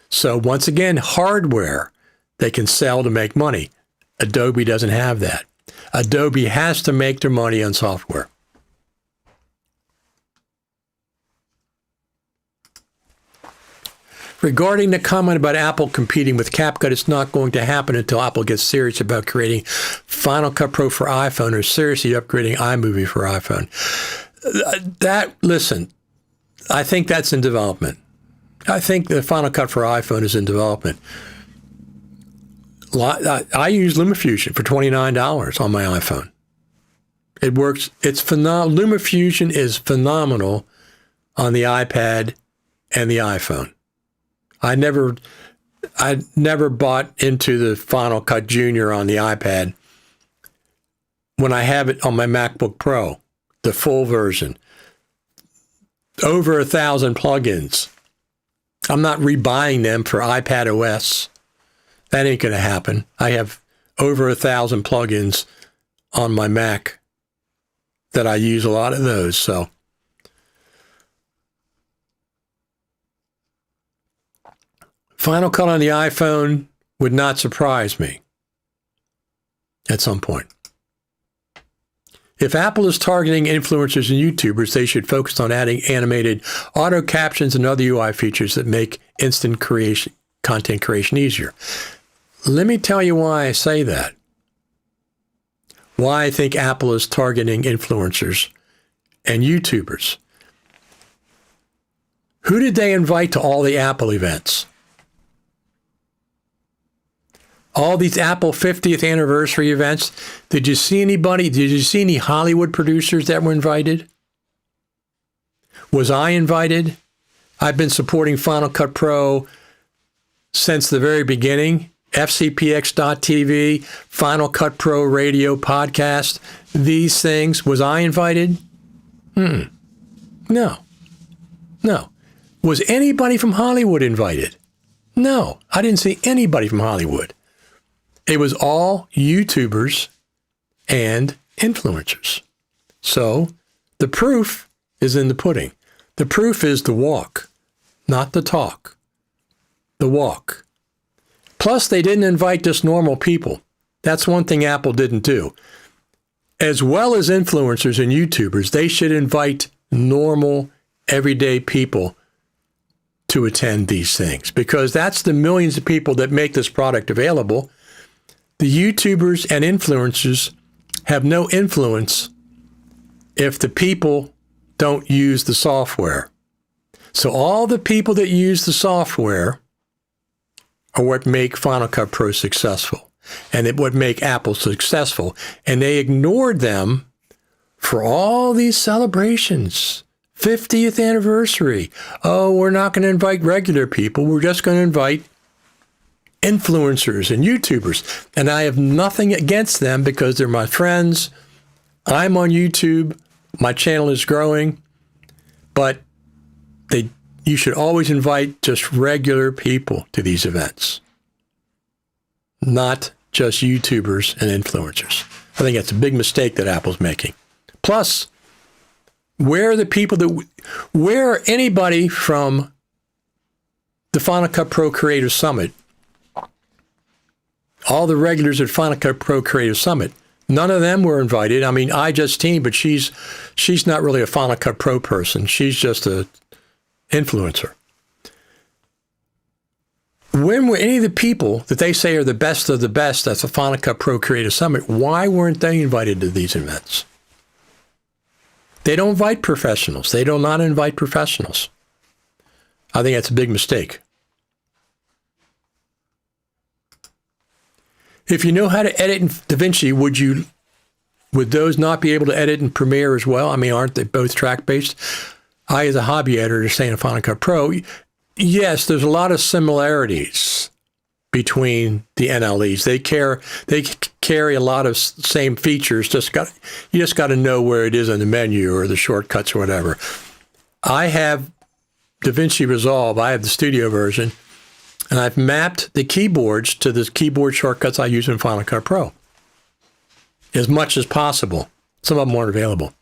So once again, hardware they can sell to make money. Adobe doesn't have that. Adobe has to make their money on software. Regarding the comment about Apple competing with CapCut, it's not going to happen until Apple gets serious about creating Final Cut Pro for iPhone or seriously upgrading iMovie for iPhone. Listen, I think that's in development. I think the Final Cut for iPhone is in development. I use LumaFusion for $29 on my iPhone. It works. It's phenomenal. LumaFusion is phenomenal on the iPad and the iPhone. I never bought into the Final Cut Junior on the iPad when I have it on my MacBook Pro, the full version. Over 1,000 plugins. I'm not rebuying them for iPad OS. That ain't going to happen. I have over 1,000 plugins on my Mac that I use a lot of those. So Final Cut on the iPhone would not surprise me at some point. If Apple is targeting influencers and YouTubers, they should focus on adding animated auto captions and other UI features that make instant content creation easier. Let me tell you why I say that. Why I think Apple is targeting influencers and YouTubers. Who did they invite to all the Apple events? All these Apple 50th anniversary events. Did you see anybody? Did you see any Hollywood producers that were invited? Was I invited? I've been supporting Final Cut Pro since the very beginning. FCPX.TV, Final Cut Pro radio podcast, these things. Was I invited? No. Was anybody from Hollywood invited? No, I didn't see anybody from Hollywood. It was all YouTubers and influencers. So the proof is in the pudding. The proof is the walk, not the talk. The walk. Plus, they didn't invite just normal people. That's one thing Apple didn't do. As well as influencers and YouTubers, they should invite normal, everyday people to attend these things because that's the millions of people that make this product available. The YouTubers and influencers have no influence if the people don't use the software. So all the people that use the software are what make Final Cut Pro successful and what make Apple successful. And they ignored them for all these celebrations. 50th anniversary. Oh, we're not going to invite regular people. We're just going to invite influencers and YouTubers. And I have nothing against them because they're my friends. I'm on YouTube. My channel is growing. But you should always invite just regular people to these events, not just YouTubers and influencers. I think that's a big mistake that Apple's making. Plus, where are anybody from the Final Cut Pro Creator Summit, all the regulars at Final Cut Pro Creator Summit, none of them were invited. I mean, iJustine, but she's not really a Final Cut Pro person. She's just a influencer. When were any of the people that they say are the best of the best at the Final Cut Pro Creator Summit, why weren't they invited to these events? They don't invite professionals. They do not invite professionals. I think that's a big mistake. If you know how to edit in DaVinci, would those not be able to edit in Premiere as well? I mean, aren't they both track-based? I, as a hobby editor, saying in Final Cut Pro, yes, there's a lot of similarities between the NLEs. They carry a lot of same features. You just got to know where it is in the menu or the shortcuts or whatever. I have DaVinci Resolve. I have the studio version, and I've mapped the keyboards to the keyboard shortcuts I use in Final Cut Pro as much as possible. Some of them aren't available.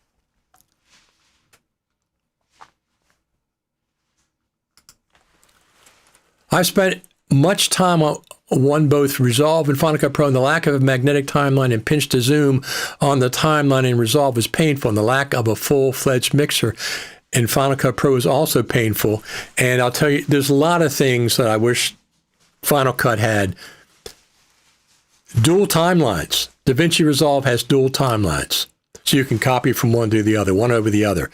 I've spent much time on both Resolve and Final Cut Pro, and the lack of a magnetic timeline and pinch to zoom on the timeline in Resolve was painful, and the lack of a full-fledged mixer in Final Cut Pro is also painful. And I'll tell you, there's a lot of things that I wish Final Cut had. Dual timelines. DaVinci Resolve has dual timelines, so you can copy from one to the other, one over the other.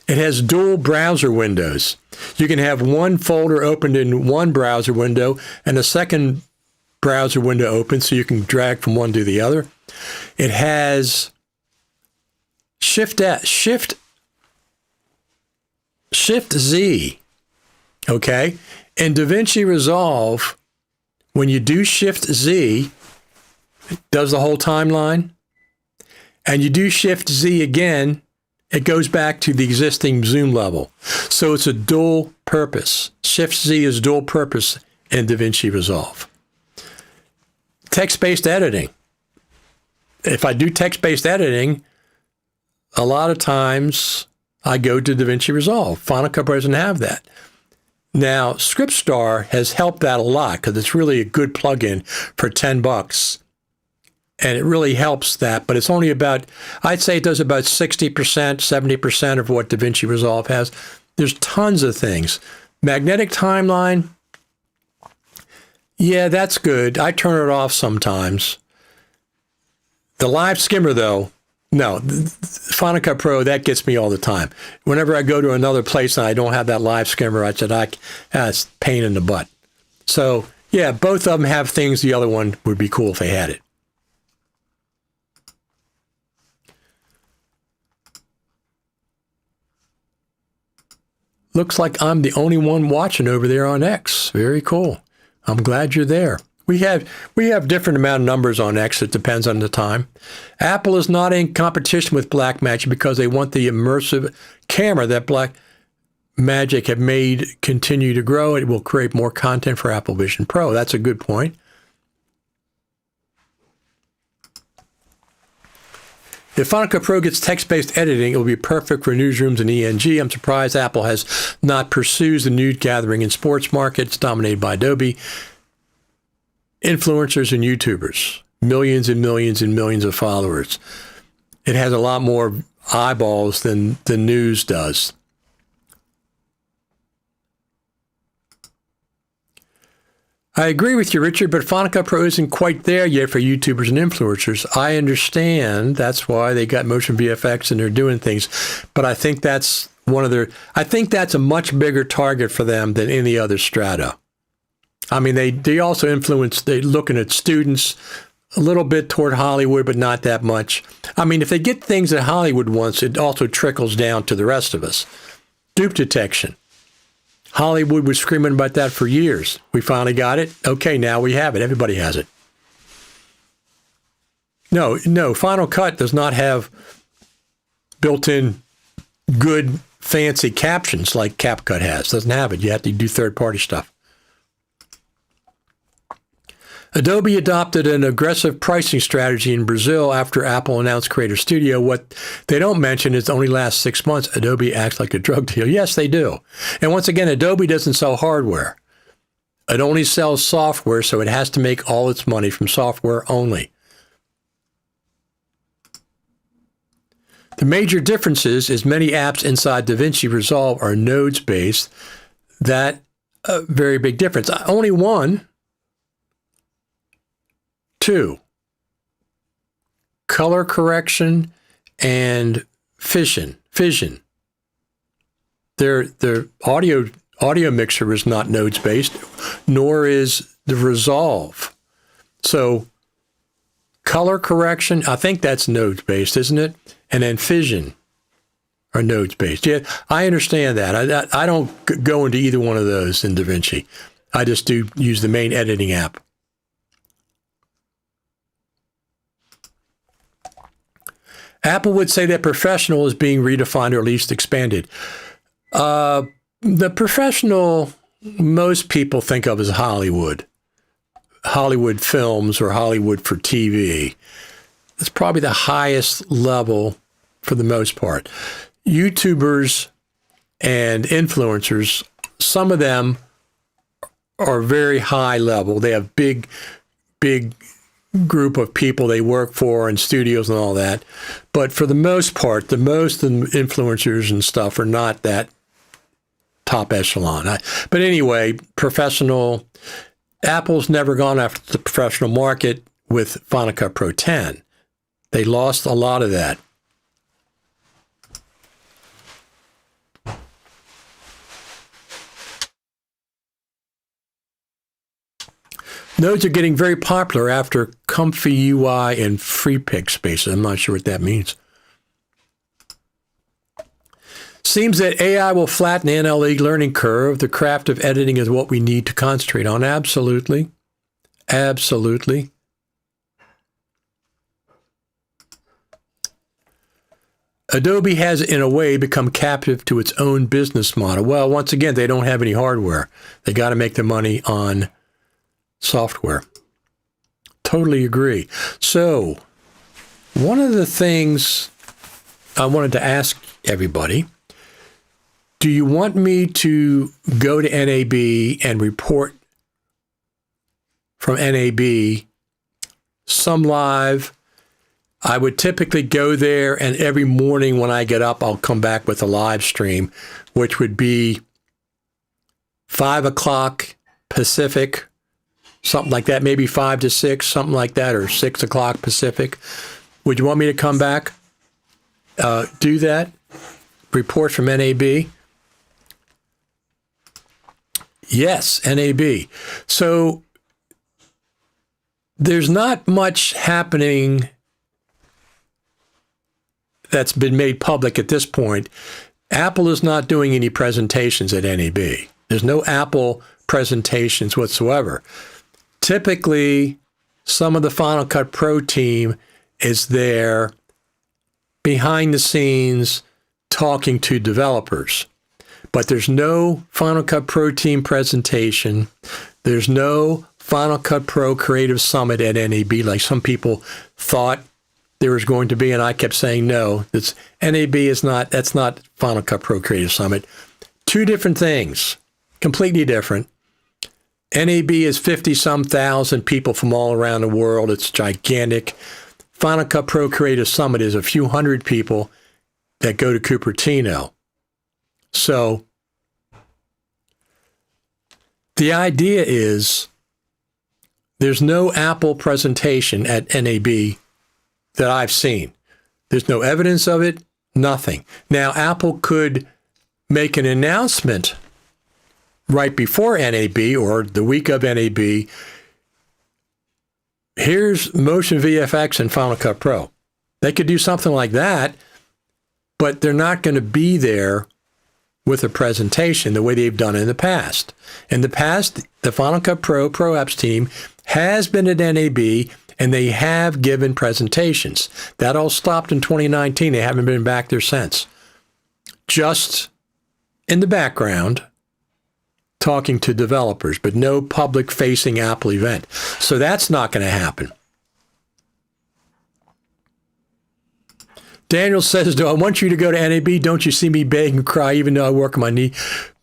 It has dual browser windows. You can have one folder opened in one browser window and a second browser window open, so you can drag from one to the other. It has Shift Z, okay? In DaVinci Resolve, when you do Shift Z, it does the whole timeline, and you do Shift Z again, it goes back to the existing zoom level. So it's a dual purpose. Shift Z is dual purpose in DaVinci Resolve. Text-based editing. If I do text-based editing, a lot of times I go to DaVinci Resolve. Final Cut Pro doesn't have that. Now, ScriptStar has helped that a lot because it's really a good plugin for $10. And it really helps that, but it's only about, I'd say it does about 60%, 70% of what DaVinci Resolve has. There's tons of things. Magnetic timeline, yeah, that's good. I turn it off sometimes. The live skimmer, though, no. Final Cut Pro, that gets me all the time. Whenever I go to another place and I don't have that live skimmer, I said, it's a pain in the butt. So, yeah, both of them have things the other one would be cool if they had it. Looks like I'm the only one watching over there on X. Very cool. I'm glad you're there. We have different amount of numbers on X. It depends on the time. Apple is not in competition with Blackmagic because they want the immersive camera that Blackmagic have made continue to grow. It will create more content for Apple Vision Pro. That's a good point. If Final Cut Pro gets text-based editing, it will be perfect for newsrooms and ENG. I'm surprised Apple has not pursued the news gathering and sports markets dominated by Adobe. Influencers and YouTubers, millions and millions and millions of followers. It has a lot more eyeballs than the news does. I agree with you, Richard, but Final Cut Pro isn't quite there yet for YouTubers and influencers. I understand that's why they got Motion VFX and they're doing things, but I think that's a much bigger target for them than any other strata. I mean, they also influence, they're looking at students a little bit toward Hollywood, but not that much. I mean, if they get things that Hollywood wants, it also trickles down to the rest of us. Dupe detection. Hollywood was screaming about that for years. We finally got it. Okay, now we have it. Everybody has it. No, Final Cut does not have built-in good, fancy captions like CapCut has. Doesn't have it. You have to do third-party stuff. Adobe adopted an aggressive pricing strategy in Brazil after Apple announced Creator Studio. What they don't mention is it only lasts 6 months. Adobe acts like a drug deal. Yes, they do. And once again, Adobe doesn't sell hardware. It only sells software, so it has to make all its money from software only. The major differences is many apps inside DaVinci Resolve are nodes-based. That a very big difference. Only one. 2, color correction and fission. Their audio mixer is not nodes based, nor is the Resolve. So color correction, I think that's nodes based, isn't it? And then fission are nodes based. Yeah, I understand that. I don't go into either one of those in DaVinci. I just do use the main editing app. Apple would say that professional is being redefined or at least expanded. The professional, most people think of as Hollywood films or Hollywood for TV. It's probably the highest level for the most part. YouTubers and influencers, some of them are very high level. They have big group of people they work for and studios and all that. But for the most part, the most influencers and stuff are not that top echelon. But anyway, professional, Apple's never gone after the professional market with Final Cut Pro 10. They lost a lot of that. Nodes are getting very popular after comfy UI and free pick spaces. I'm not sure what that means. Seems that AI will flatten the NLE learning curve. The craft of editing is what we need to concentrate on. Absolutely. Absolutely. Adobe has, in a way, become captive to its own business model. Well, once again, they don't have any hardware. They got to make their money on software. Totally agree. So, one of the things I wanted to ask everybody, do you want me to go to NAB and report from NAB, some live? I would typically go there, and every morning when I get up, I'll come back with a live stream, which would be 5 o'clock Pacific, something like that, maybe 5 to 6, something like that, or 6 o'clock Pacific. Would you want me to come back, do that, report from NAB? Yes, NAB. So there's not much happening that's been made public at this point. Apple is not doing any presentations at NAB. There's no Apple presentations whatsoever. Typically, some of the Final Cut Pro team is there behind the scenes talking to developers. But there's no Final Cut Pro team presentation. There's no Final Cut Pro Creative Summit at NAB like some people thought there was going to be, and I kept saying no. NAB is not, that's not Final Cut Pro Creative Summit. Two different things, completely different. NAB is 50-some thousand people from all around the world. It's gigantic. Final Cut Pro Creative Summit is a few hundred people that go to Cupertino. So the idea is there's no Apple presentation at NAB that I've seen. There's no evidence of it, nothing. Now, Apple could make an announcement right before NAB or the week of NAB. Here's Motion VFX and Final Cut Pro. They could do something like that, but they're not going to be there with a presentation the way they've done in the past. In the past, the Final Cut Pro Apps team has been at NAB, and they have given presentations. That all stopped in 2019. They haven't been back there since. Just in the background, talking to developers, but no public-facing Apple event. So that's not going to happen. Daniel says, do I want you to go to NAB? Don't you see me beg and cry, even though I work on my knee,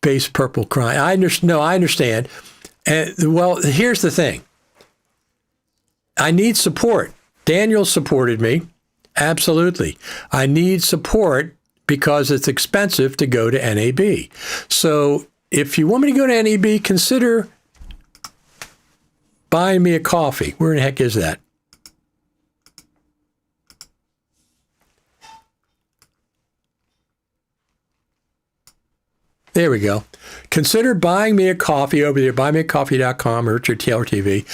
base purple crying? I understand. And, well, here's the thing. I need support. Daniel supported me. Absolutely. I need support because it's expensive to go to NAB. So if you want me to go to NAB, consider buying me a coffee. Where in the heck is that? There we go. Consider buying me a coffee over there, buymeacoffee.com or Richard Taylor TV.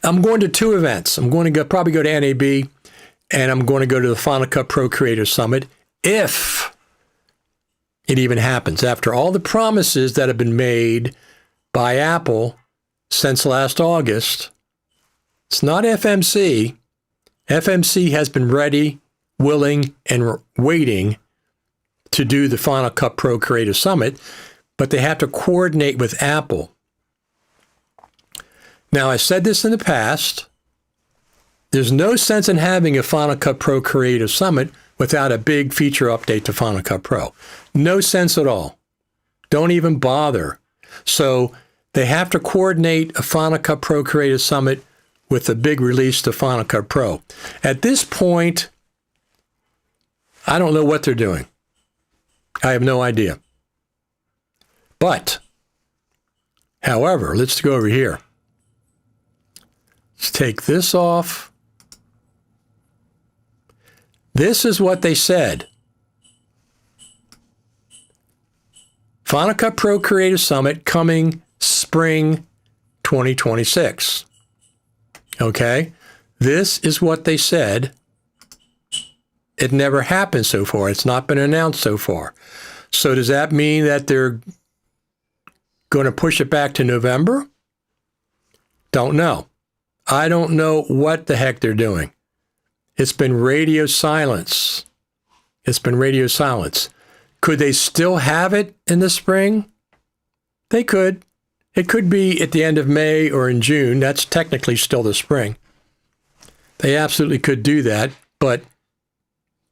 I'm going to 2 events. I'm going to probably go to NAB, and I'm going to go to the Final Cut Pro Creator Summit, if it even happens. After all the promises that have been made by Apple since last August, it's not FMC. FMC has been ready, willing and waiting to do the Final Cut Pro Creative Summit, but they have to coordinate with Apple. Now, I said this in the past. There's no sense in having a Final Cut Pro Creative Summit without a big feature update to Final Cut Pro. No sense at all. Don't even bother. So they have to coordinate a Final Cut Pro Creative Summit with a big release to Final Cut Pro. At this point, I don't know what they're doing. I have no idea. But, however, let's go over here. Let's take this off. This is what they said. Final Cut Pro Creative Summit coming spring 2026. Okay? This is what they said. It never happened so far. It's not been announced so far. So does that mean that they're going to push it back to November? Don't know. I don't know what the heck they're doing. It's been radio silence. It's been radio silence. Could they still have it in the spring? They could. It could be at the end of May or in June. That's technically still the spring. They absolutely could do that, but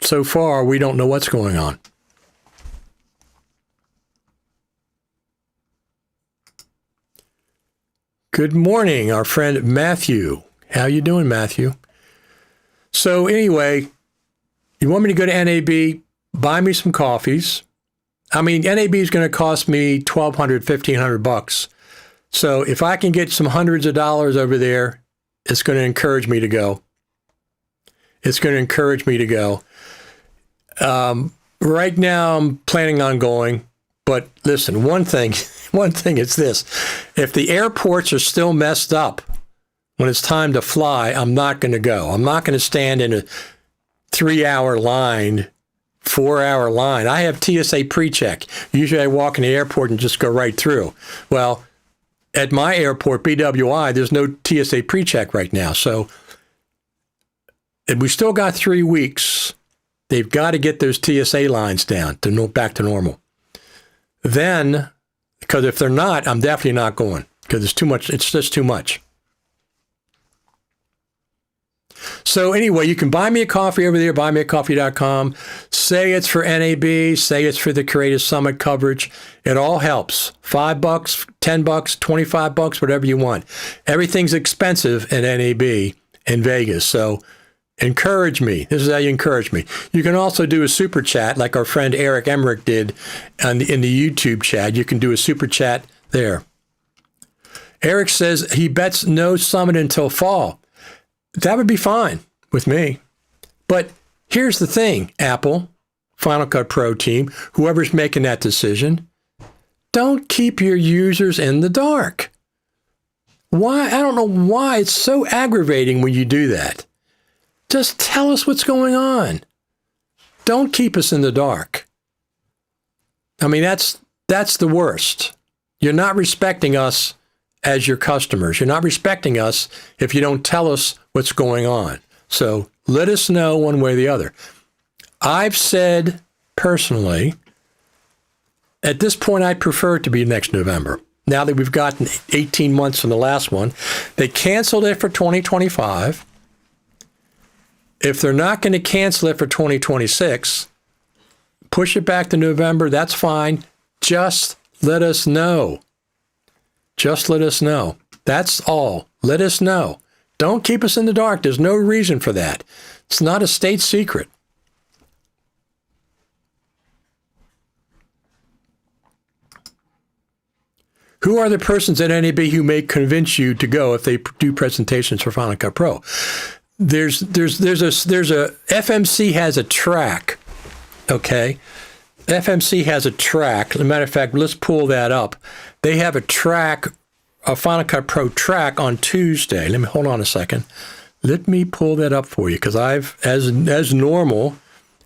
so far we don't know what's going on. Good morning, our friend Matthew. How you doing, Matthew? So anyway, you want me to go to NAB, buy me some coffees. I mean, NAB is going to cost me $1,200, $1,500. So if I can get some hundreds of dollars over there, it's going to encourage me to go. It's going to encourage me to go. Right now, I'm planning on going. But listen, one thing is this. If the airports are still messed up when it's time to fly, I'm not going to go. I'm not going to stand in a 3-hour line, 4-hour line. I have TSA pre-check. Usually I walk in the airport and just go right through. Well, at my airport, BWI, there's no TSA pre-check right now. So we still got 3 weeks. They've got to get those TSA lines down to back to normal. Then, because if they're not, I'm definitely not going because it's too much. It's just too much. So anyway, you can buy me a coffee over there, buymeacoffee.com. Say it's for NAB, say it's for the Creative Summit coverage. It all helps. $5, $10, $25, whatever you want. Everything's expensive at NAB in Vegas. So encourage me. This is how you encourage me. You can also do a super chat like our friend Eric Emmerich did in the YouTube chat. You can do a super chat there. Eric says he bets no summit until fall. That would be fine with me. But here's the thing, Apple, Final Cut Pro team, whoever's making that decision, don't keep your users in the dark. Why? I don't know why it's so aggravating when you do that. Just tell us what's going on. Don't keep us in the dark. I mean, that's the worst. You're not respecting us as your customers. You're not respecting us if you don't tell us what's going on. So let us know one way or the other. I've said personally, at this point, I'd prefer it to be next November. Now that we've gotten 18 months from the last one, they canceled it for 2025. If they're not going to cancel it for 2026, push it back to November. That's fine. Just let us know. Just let us know. That's all. Let us know. Don't keep us in the dark. There's no reason for that. It's not a state secret. Who are the persons at NAB who may convince you to go if they do presentations for Final Cut Pro? There's a FMC has a track. Okay. FMC has a track. As a matter of fact, let's pull that up. They have a track, a Final Cut Pro track on Tuesday. Let me hold on a second. Let me pull that up for you because I've, as normal,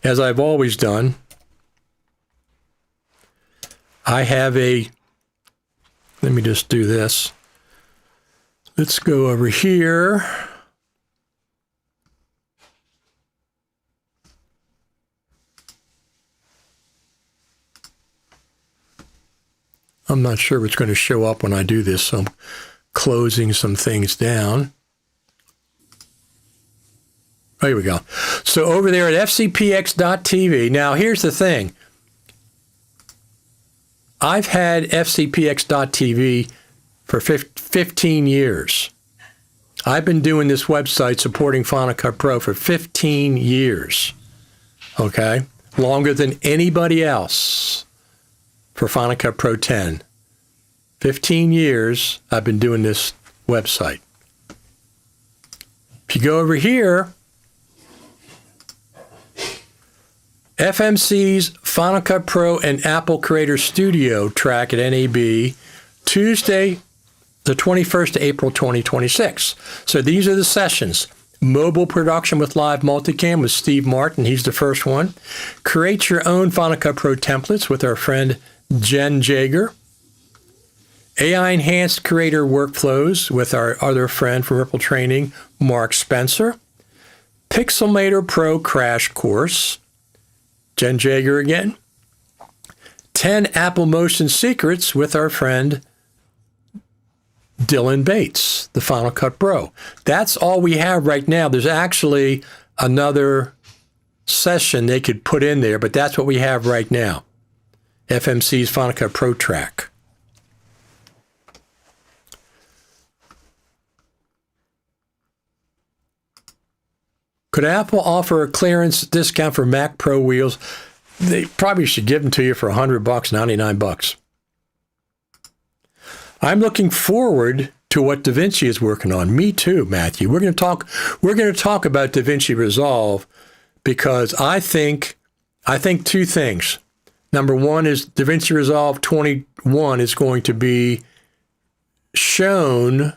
as I've always done, I have a, let me just do this. Let's go over here. I'm not sure what's going to show up when I do this, so I'm closing some things down. Oh, here we go. So over there at fcpx.tv, now here's the thing. I've had fcpx.tv for 15 years. I've been doing this website supporting Final Cut Pro for 15 years, okay? Longer than anybody else for Final Cut Pro 10. 15 years I've been doing this website. If you go over here, FMC's Final Cut Pro and Apple Creator Studio track at NAB, Tuesday, the 21st of April, 2026. So these are the sessions. Mobile production with live multicam with Steve Martin. He's the first one. Create your own Final Cut Pro templates with our friend Jen Jager. AI enhanced creator workflows with our other friend from Ripple Training, Mark Spencer. Pixelmator Pro crash course. Jen Jager again. 10 Apple Motion secrets with our friend Dylan Bates, the Final Cut Pro. That's all we have right now. There's actually another session they could put in there, but that's what we have right now. FMC's Final Cut Pro track. Could Apple offer a clearance discount for Mac Pro wheels? They probably should give them to you for $100, $99. I'm looking forward to what DaVinci is working on. Me too, Matthew. We're going to talk about DaVinci Resolve because I think two things. Number one is DaVinci Resolve 21 is going to be shown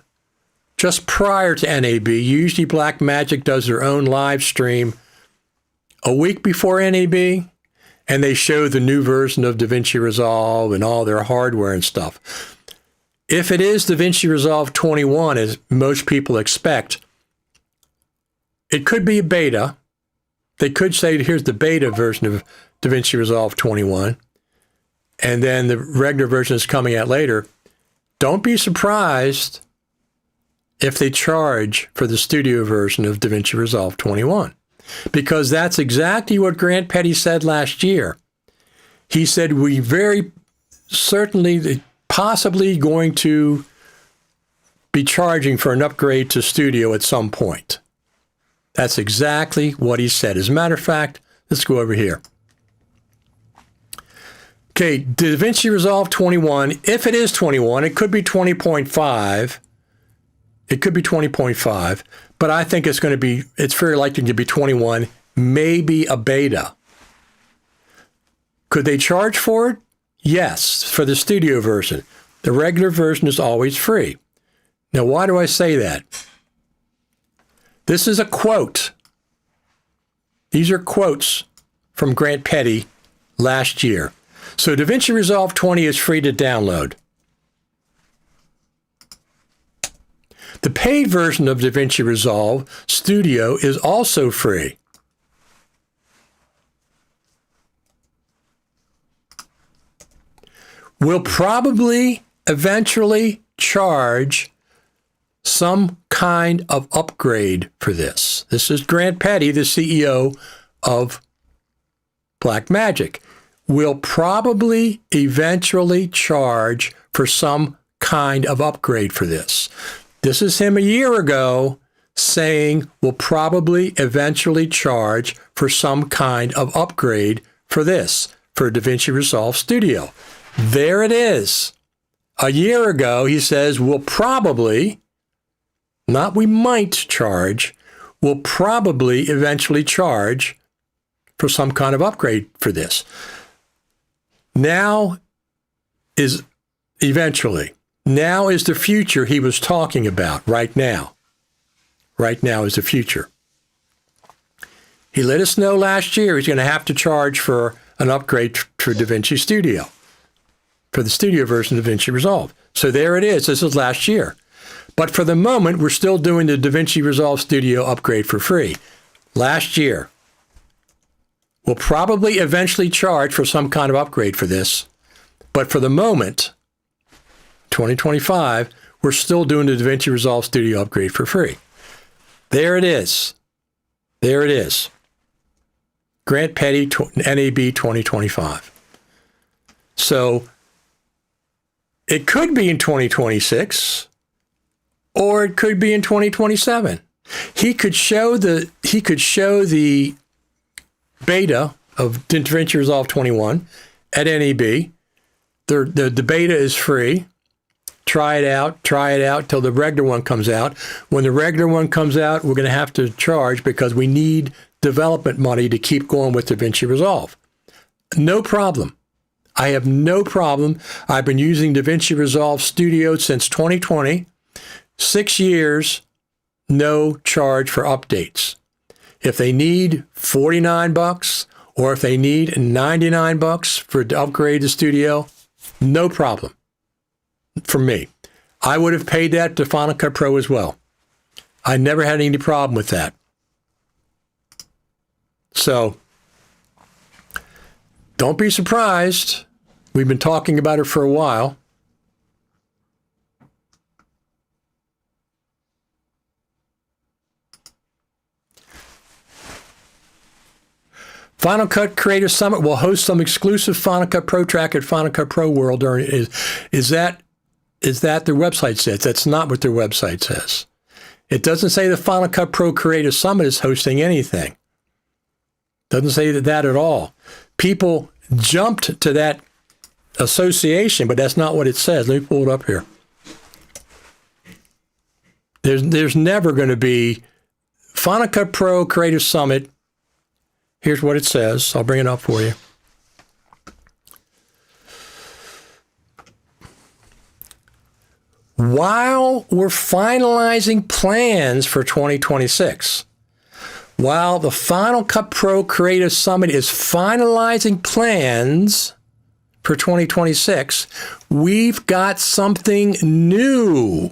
just prior to NAB. Usually Blackmagic does their own live stream a week before NAB, and they show the new version of DaVinci Resolve and all their hardware and stuff. If it is DaVinci Resolve 21, as most people expect, it could be a beta. They could say, here's the beta version of DaVinci Resolve 21, and then the regular version is coming out later. Don't be surprised if they charge for the studio version of DaVinci Resolve 21, because that's exactly what Grant Petty said last year. He said, we very certainly, possibly going to be charging for an upgrade to studio at some point. That's exactly what he said. As a matter of fact, let's go over here. Okay, DaVinci Resolve 21, if it is 21, it could be 20.5. It could be 20.5, but I think it's very likely to be 21, maybe a beta. Could they charge for it? Yes, for the studio version. The regular version is always free. Now, why do I say that? This is a quote. These are quotes from Grant Petty last year. So DaVinci Resolve 20 is free to download. The paid version of DaVinci Resolve Studio is also free. We'll probably eventually charge some kind of upgrade for this. This is Grant Petty, the CEO of Blackmagic. We'll probably eventually charge for some kind of upgrade for this. This is him a year ago saying we'll probably eventually charge for some kind of upgrade for this, for DaVinci Resolve Studio. There it is. A year ago, he says we'll probably, not we might charge, we'll probably eventually charge for some kind of upgrade for this. Now is eventually. Now is the future he was talking about right now. Right now is the future. He let us know last year he's going to have to charge for an upgrade for DaVinci Studio, for the studio version of DaVinci Resolve. So there it is. This is last year. But for the moment, we're still doing the DaVinci Resolve Studio upgrade for free. Last year. We'll probably eventually charge for some kind of upgrade for this. But for the moment, 2025, we're still doing the DaVinci Resolve Studio upgrade for free. There it is. There it is. Grant Petty, NAB 2025. So it could be in 2026, or it could be in 2027. He could show the beta of DaVinci Resolve 21 at NAB. The beta is free. Try it out till the regular one comes out. When the regular one comes out, we're going to have to charge because we need development money to keep going with DaVinci Resolve. No problem. I have no problem. I've been using DaVinci Resolve Studio since 2020. 6 years, no charge for updates. If they need $49 or if they need $99 for to upgrade the studio, no problem for me. I would have paid that to Final Cut Pro as well. I never had any problem with that. So don't be surprised. We've been talking about it for a while. Final Cut Creator Summit will host some exclusive Final Cut Pro track at Final Cut Pro World. Is that their website says? That's not what their website says. It doesn't say the Final Cut Pro Creator Summit is hosting anything. Doesn't say that at all. People jumped to that association, but that's not what it says. Let me pull it up here. There's never going to be Final Cut Pro Creator Summit. Here's what it says. I'll bring it up for you. While we're finalizing plans for 2026, while the Final Cut Pro Creator Summit is finalizing plans for 2026, we've got something new.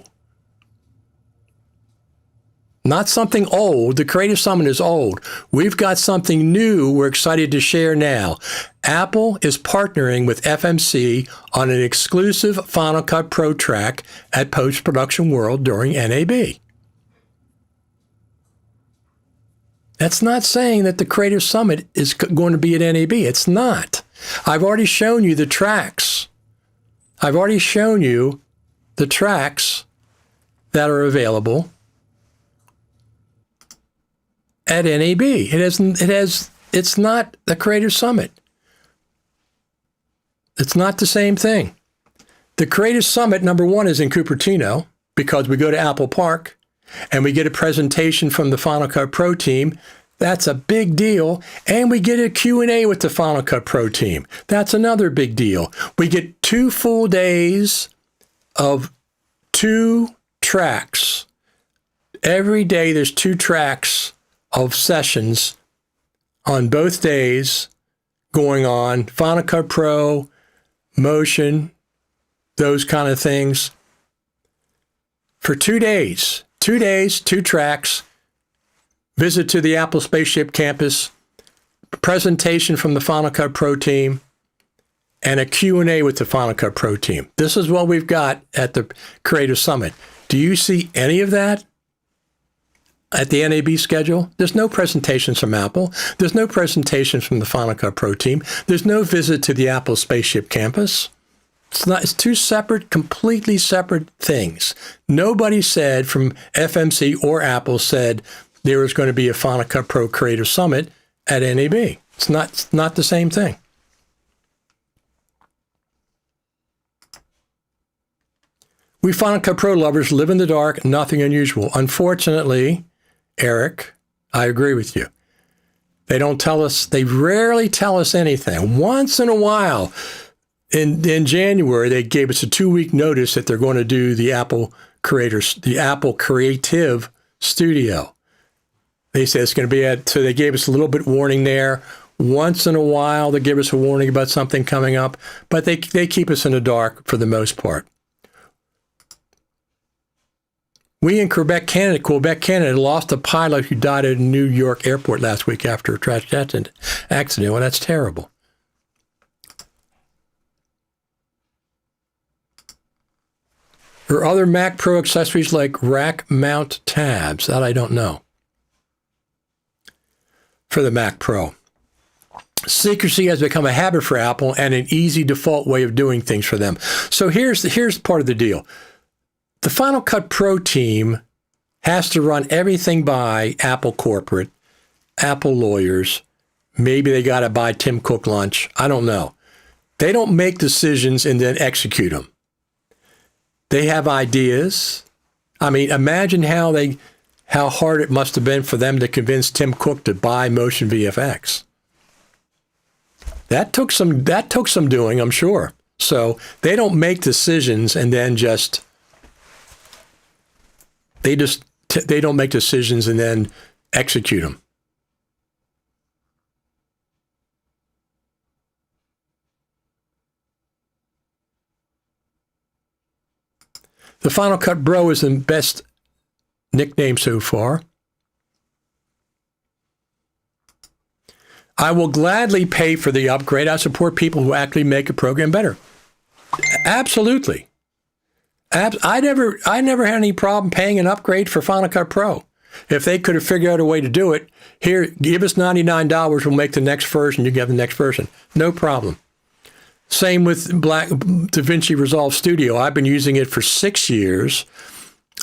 Not something old. The Creative Summit is old. We've got something new we're excited to share now. Apple is partnering with FMC on an exclusive Final Cut Pro track at Post Production World during NAB. That's not saying that the Creative Summit is going to be at NAB. It's not. I've already shown you the tracks. I've already shown you the tracks that are available at NAB. It's not the Creator Summit. It's not the same thing. The Creator Summit, number one, is in Cupertino because we go to Apple Park and we get a presentation from the Final Cut Pro team. That's a big deal. And we get a Q&A with the Final Cut Pro team. That's another big deal. We get 2 full days of 2 tracks. Every day there's 2 tracks of sessions on both days going on. Final Cut Pro, Motion, those kind of things. For 2 days. 2 days, 2 tracks. Visit to the Apple Spaceship Campus, presentation from the Final Cut Pro team, and a Q&A with the Final Cut Pro team. This is what we've got at the Creative Summit. Do you see any of that at the NAB schedule? There's no presentations from Apple. There's no presentations from the Final Cut Pro team. There's no visit to the Apple Spaceship Campus. It's 2 separate, completely separate things. Nobody said from FMC or Apple said there was going to be a Final Cut Pro Creator Summit at NAB. It's not the same thing. We Final Cut Pro lovers live in the dark, nothing unusual. Unfortunately, Eric, I agree with you. They rarely tell us anything. Once in a while, in January, they gave us a 2-week notice that they're going to do the Apple Creative Studio. They said it's going to be so they gave us a little bit warning there. Once in a while, they give us a warning about something coming up, but they keep us in the dark for the most part. We in Quebec, Canada, lost a pilot who died at a New York airport last week after a tragic accident. Well, that's terrible. Or other Mac Pro accessories like rack mount tabs. That I don't know. For the Mac Pro. Secrecy has become a habit for Apple and an easy default way of doing things for them. So here's part of the deal. The Final Cut Pro team has to run everything by Apple corporate, Apple lawyers. Maybe they got to buy Tim Cook lunch. I don't know. They don't make decisions and then execute them. They have ideas. I mean, imagine how hard it must have been for them to convince Tim Cook to buy Motion VFX. That took some doing, I'm sure. So they don't make decisions and then they don't make decisions and then execute them. The Final Cut Pro is the best nickname so far. I will gladly pay for the upgrade. I support people who actually make a program better. Absolutely. I never had any problem paying an upgrade for Final Cut Pro. If they could have figured out a way to do it, here, give us $99, we'll make the next version, you get the next version. No problem. Same with DaVinci Resolve Studio. I've been using it for 6 years.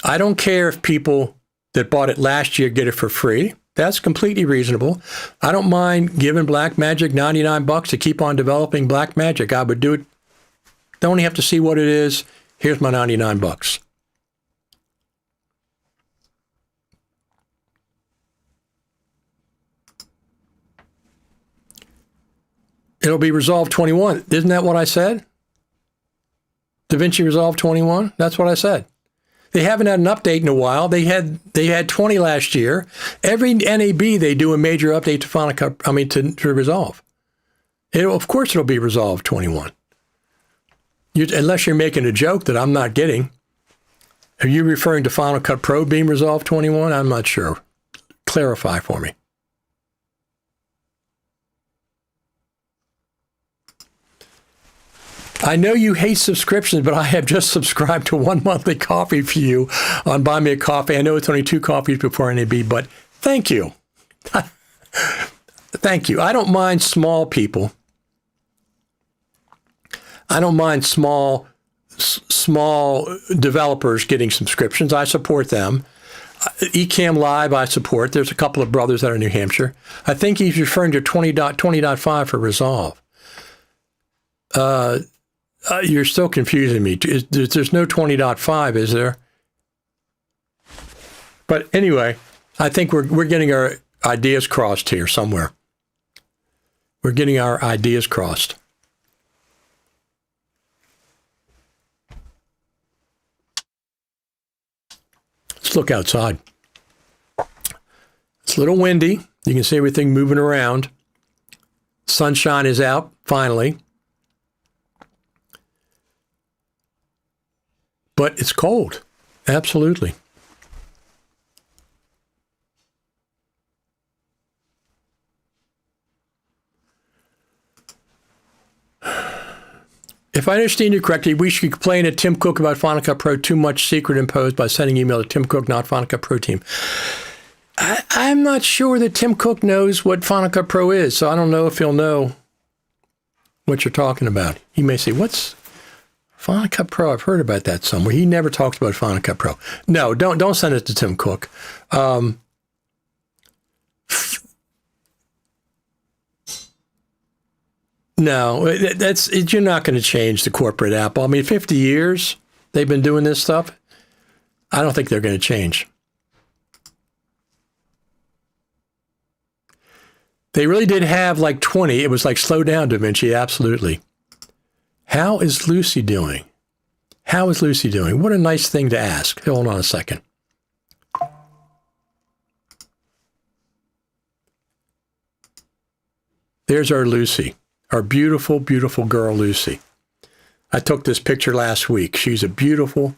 I don't care if people that bought it last year get it for free. That's completely reasonable. I don't mind giving Blackmagic $99 to keep on developing Blackmagic. I would do it. Don't have to see what it is. Here's my $99. It'll be Resolve 21. Isn't that what I said? DaVinci Resolve 21? That's what I said. They haven't had an update in a while. They had 20 last year. Every NAB they do a major update to Final Cut, to Resolve. Of course it'll be Resolve 21. Unless you're making a joke that I'm not getting. Are you referring to Final Cut Pro being Resolve 21? I'm not sure. Clarify for me. I know you hate subscriptions, but I have just subscribed to 1 monthly coffee for you on Buy Me a Coffee. I know it's only 2 coffees before NAB, but thank you. Thank you. I don't mind small people. I don't mind small developers getting subscriptions. I support them. Ecamm Live, I support. There's a couple of brothers that are in New Hampshire. I think he's referring to 20.5 for Resolve. You're still confusing me. There's no 20.5, is there? But anyway, I think we're getting our ideas crossed here somewhere. We're getting our ideas crossed. Let's look outside. It's a little windy. You can see everything moving around. Sunshine is out, finally. But it's cold. Absolutely. If I understand you correctly, we should complain to Tim Cook about Final Cut Pro too much secret imposed by sending email to Tim Cook, not Final Cut Pro team. I'm not sure that Tim Cook knows what Final Cut Pro is, so I don't know if he'll know what you're talking about. He may say, what's Final Cut Pro? I've heard about that somewhere. He never talks about Final Cut Pro. No, don't send it to Tim Cook. No, you're not going to change the corporate Apple. 50 years they've been doing this stuff. I don't think they're going to change. They really did have like 20. It was like, slow down, DaVinci. Absolutely. How is Lucy doing? How is Lucy doing? What a nice thing to ask. Hold on a second. There's our Lucy. Our beautiful, beautiful girl, Lucy. I took this picture last week. She's one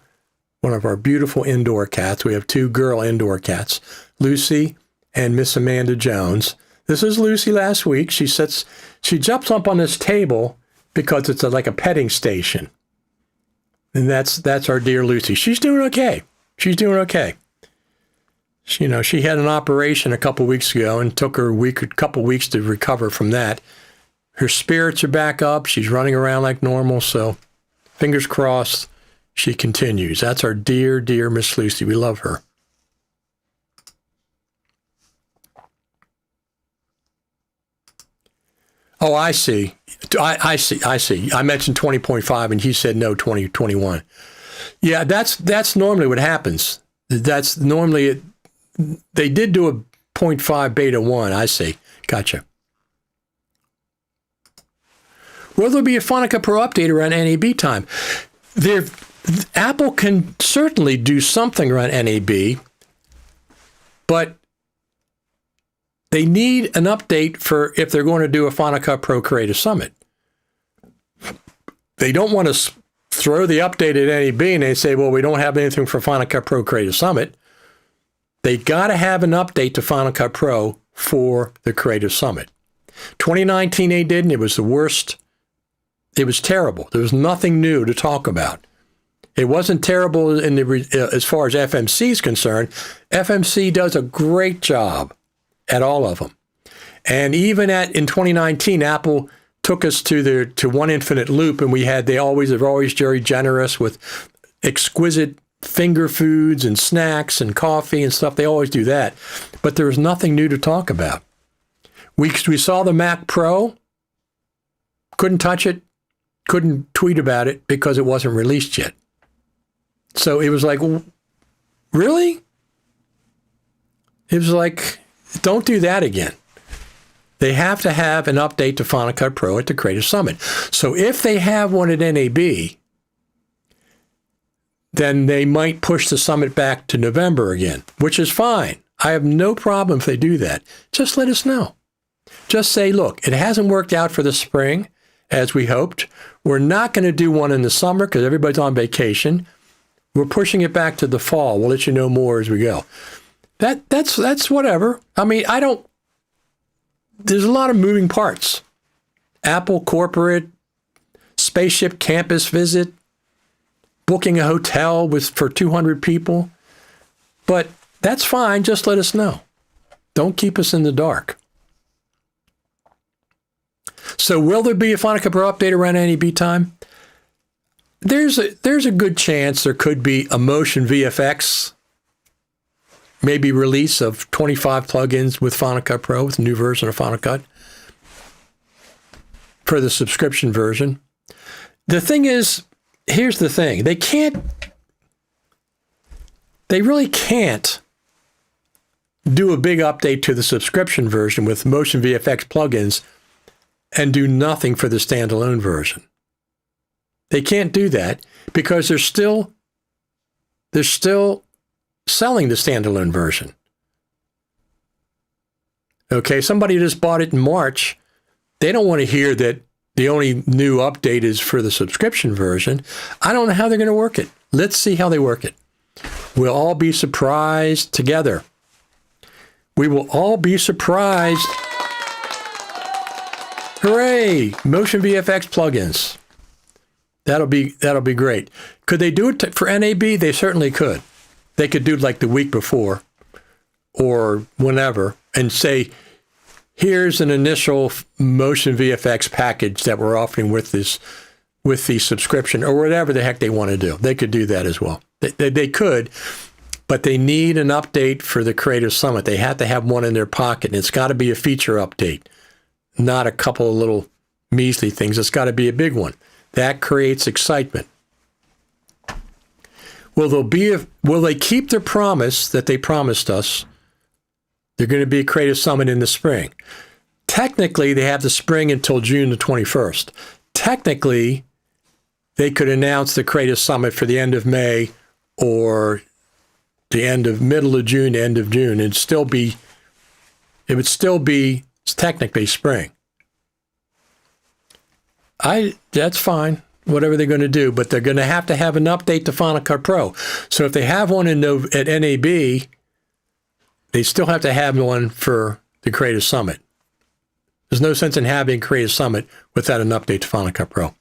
of our beautiful indoor cats. We have 2 girl indoor cats, Lucy and Miss Amanda Jones. This is Lucy last week. She jumps up on this table because it's like a petting station. And that's our dear Lucy. She's doing okay. She's doing okay. She had an operation a couple weeks ago and took her a couple weeks to recover from that. Her spirits are back up. She's running around like normal. So fingers crossed she continues. That's our dear, dear Miss Lucy. We love her. Oh, I see. I see. I mentioned 20.5 and he said no, 2021. Yeah, that's normally what happens. That's normally it. They did do a 0.5 beta 1. I see. Gotcha. Will there be a Final Cut Pro update around NAB time? Apple can certainly do something around NAB, but they need an update for if they're going to do a Final Cut Pro Creative Summit. They don't want to throw the update at NAB and they say, well, we don't have anything for Final Cut Pro Creative Summit. They got to have an update to Final Cut Pro for the Creative Summit. 2019 they did, and it was the worst. It was terrible. There was nothing new to talk about. It wasn't terrible as far as FMC is concerned. FMC does a great job at all of them. And even in 2019, Apple took us to One Infinite Loop, and they're always very generous with exquisite finger foods and snacks and coffee and stuff. They always do that. But there was nothing new to talk about. We saw the Mac Pro, couldn't touch it, couldn't tweet about it because it wasn't released yet. So it was like, really? It was like, don't do that again. They have to have an update to Final Cut Pro at the Creative Summit. So if they have one at NAB, then they might push the summit back to November again, which is fine. I have no problem if they do that. Just let us know. Just say, look, it hasn't worked out for the spring as we hoped. We're not going to do one in the summer because everybody's on vacation. We're pushing it back to the fall. We'll let you know more as we go. That's whatever. I mean, there's a lot of moving parts. Apple corporate, spaceship campus visit, booking a hotel for 200 people. But that's fine. Just let us know. Don't keep us in the dark. So will there be a Final Cut Pro update around NAB time? There's a good chance there could be a Motion VFX, maybe release of 25 plugins with Final Cut Pro, with a new version of Final Cut for the subscription version. The thing is, here's the thing. They really can't do a big update to the subscription version with Motion VFX plugins and do nothing for the standalone version. They can't do that because they're still selling the standalone version. Okay, somebody just bought it in March. They don't want to hear that the only new update is for the subscription version. I don't know how they're going to work it. Let's see how they work it. We'll all be surprised together. We will all be surprised. Hooray! Motion VFX plugins. That'll be great. Could they do it for NAB? They certainly could. They could do it like the week before or whenever and say, here's an initial Motion VFX package that we're offering with the subscription or whatever the heck they want to do. They could do that as well. They could, but they need an update for the Creative Summit. They have to have one in their pocket, and it's got to be a feature update, not a couple of little measly things. It's got to be a big one. That creates excitement. Will they keep their promise that they promised us? They're going to be a Creative Summit in the spring. Technically, they have the spring until June the 21st. Technically, they could announce the Creative Summit for the end of May or the middle of June, end of June. It would still be technically spring. That's fine, whatever they're going to do, but they're going to have an update to Final Cut Pro. So if they have one at NAB, they still have to have one for the Creative Summit. There's no sense in having Creative Summit without an update to Final Cut Pro.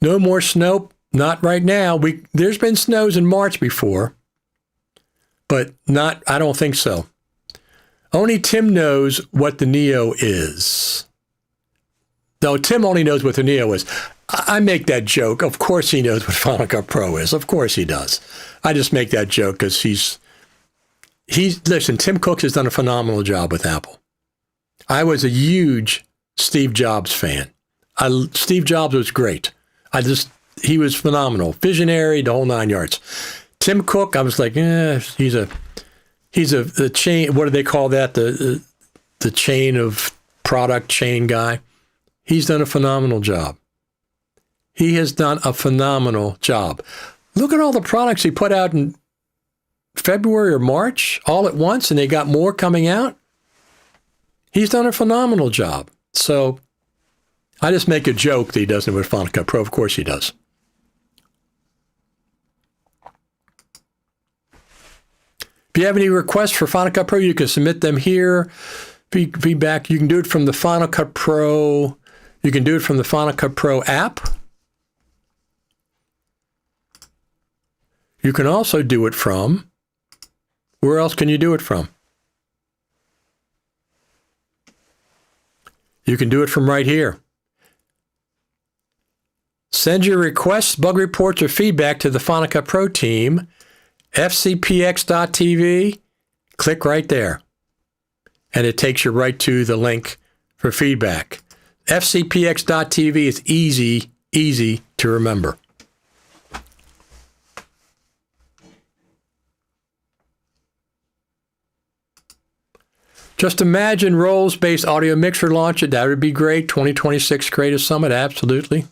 No more snow. Not right now. There's been snows in March before, but not, I don't think so. Only Tim knows what the Neo is. No, Tim only knows what the Neo is. I make that joke. Of course he knows what Final Cut Pro is. Of course he does. I just make that joke because listen, Tim Cook has done a phenomenal job with Apple. I was a huge Steve Jobs fan. Steve Jobs was great. He was phenomenal. Visionary, the whole 9 yards. Tim Cook, I was like, he's a chain, what do they call that? The chain of product chain guy. He's done a phenomenal job. He has done a phenomenal job. Look at all the products he put out in February or March all at once, and they got more coming out. He's done a phenomenal job. So I just make a joke that he doesn't with Final Cut Pro. Of course he does. If you have any requests for Final Cut Pro, you can submit them here. Feedback, you can do it from the Final Cut Pro. You can do it from the Final Cut Pro app. You can also do it from, where else can you do it from? You can do it from right here. Send your requests, bug reports, or feedback to the Final Cut Pro team, fcpx.tv. Click right there, and it takes you right to the link for feedback. fcpx.tv is easy to remember. Just imagine roles-based audio mixer launcher. That would be great. 2026 Creative Summit, absolutely.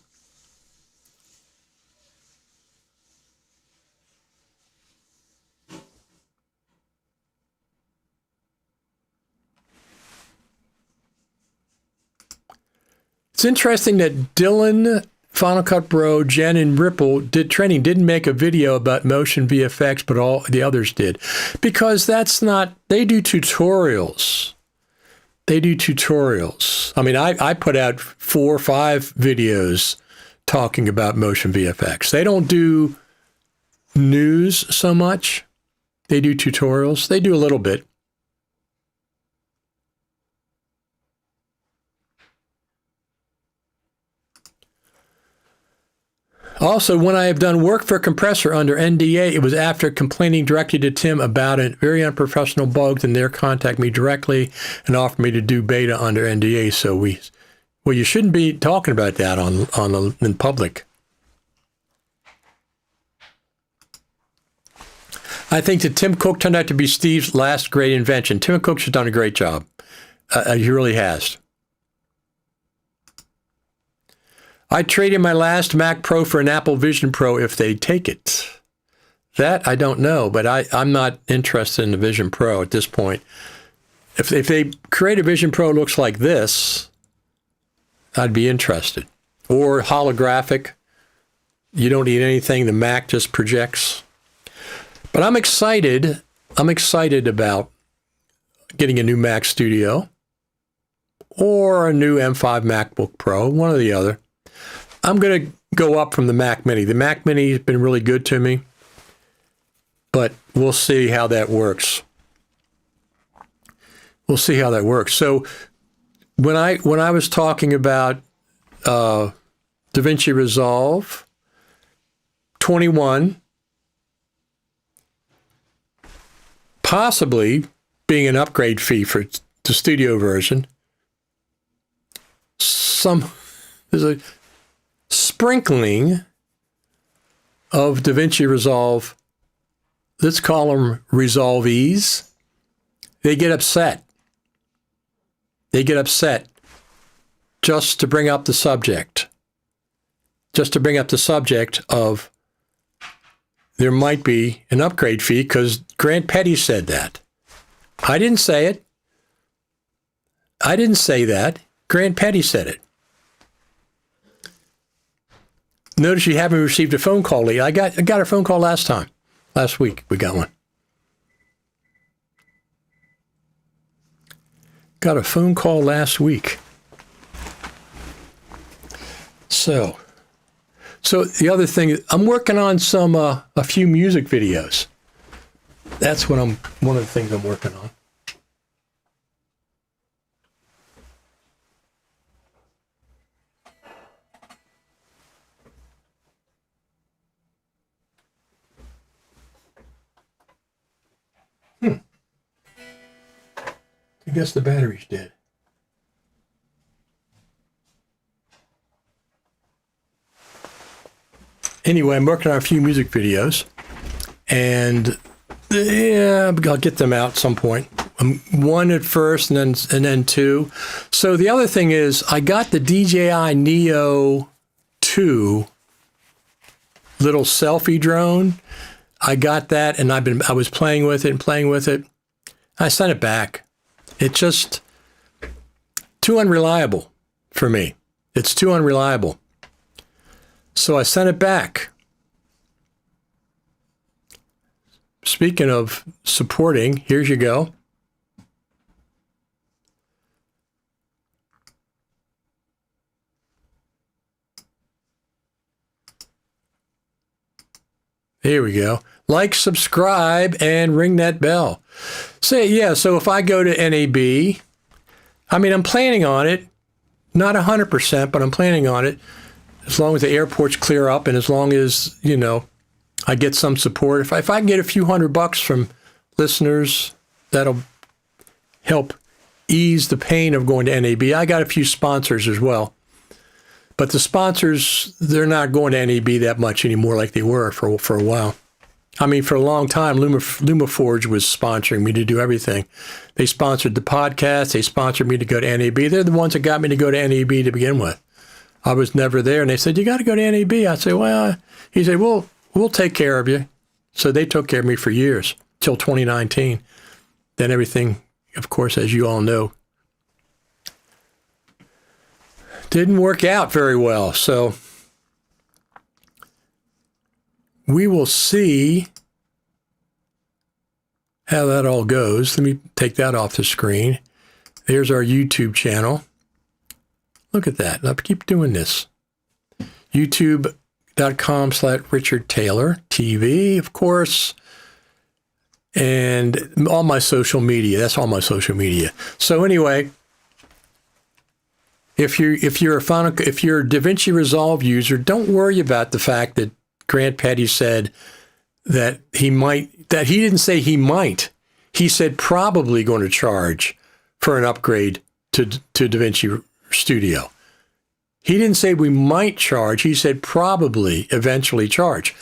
It's interesting that Dylan, Final Cut Pro, Jen, and Ripple didn't make a video about Motion VFX, but all the others did. Because they do tutorials. They do tutorials. I mean, I put out 4 or 5 videos talking about Motion VFX. They don't do news so much. They do tutorials. They do a little bit. Also, when I have done work for a compressor under NDA, it was after complaining directly to Tim about a very unprofessional bug, and they contact me directly and offer me to do beta under NDA. So you shouldn't be talking about that in public. I think that Tim Cook turned out to be Steve's last great invention. Tim Cook's done a great job. He really has. I'd trade in my last Mac Pro for an Apple Vision Pro if they take it. That I don't know, but I'm not interested in the Vision Pro at this point. If they create a Vision Pro that looks like this, I'd be interested. Or holographic. You don't need anything. The Mac just projects. But I'm excited. I'm excited about getting a new Mac Studio or a new M5 MacBook Pro, one or the other. I'm going to go up from the Mac Mini. The Mac Mini has been really good to me, but we'll see how that works. We'll see how that works. So when I was talking about DaVinci Resolve 21 possibly being an upgrade fee for the studio version, there's a sprinkling of DaVinci Resolve, let's call them Resolvees. They get upset. They get upset just to bring up the subject. Just to bring up the subject of there might be an upgrade fee because Grant Petty said that. I didn't say it. I didn't say that. Grant Petty said it. Notice you haven't received a phone call, Lee. I got a phone call last week. We got one. Got a phone call last week. So So the other thing, I'm working on a few music videos. That's what one of the things I'm working on. I guess the battery's dead. Anyway, I'm working on a few music videos, and yeah, I'll get them out at some point. One at first, and then two. So the other thing is, I got the DJI Neo 2 little selfie drone. I got that, and I was playing with it. I sent it back. It's just too unreliable for me. It's too unreliable. So I sent it back. Speaking of supporting, here you go. Here we go. Like, subscribe, and ring that bell. So if I go to NAB, I mean, I'm planning on it. Not 100%, but I'm planning on it. As long as the airports clear up and as long as, I get some support. If I can get a few $100 from listeners, that'll help ease the pain of going to NAB. I got a few sponsors as well. But the sponsors, they're not going to NAB that much anymore like they were for a while. I mean, for a long time, LumaForge was sponsoring me to do everything. They sponsored the podcast. They sponsored me to go to NAB. They're the ones that got me to go to NAB to begin with. I was never there, and they said, you got to go to NAB. I said, well, he said, we'll take care of you. So they took care of me for years, till 2019. Then everything, of course, as you all know, didn't work out very well. So we will see how that all goes. Let me take that off the screen. There's our YouTube channel. Look at that. I'll keep doing this. YouTube.com/Richard Taylor TV, of course. And all my social media. That's all my social media. So anyway, if you're a DaVinci Resolve user, don't worry about the fact that Grant Petty said that he didn't say he might. He said probably going to charge for an upgrade to DaVinci Studio. He didn't say we might charge. He said probably eventually charge.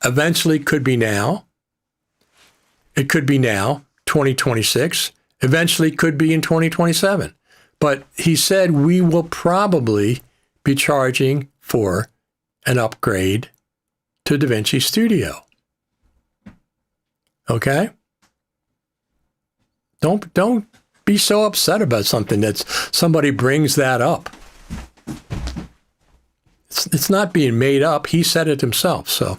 Eventually could be now. It could be now, 2026. Eventually could be in 2027. But he said we will probably be charging for an upgrade to DaVinci Studio. Okay? Don't be so upset about something that somebody brings that up. It's not being made up. He said it himself, so.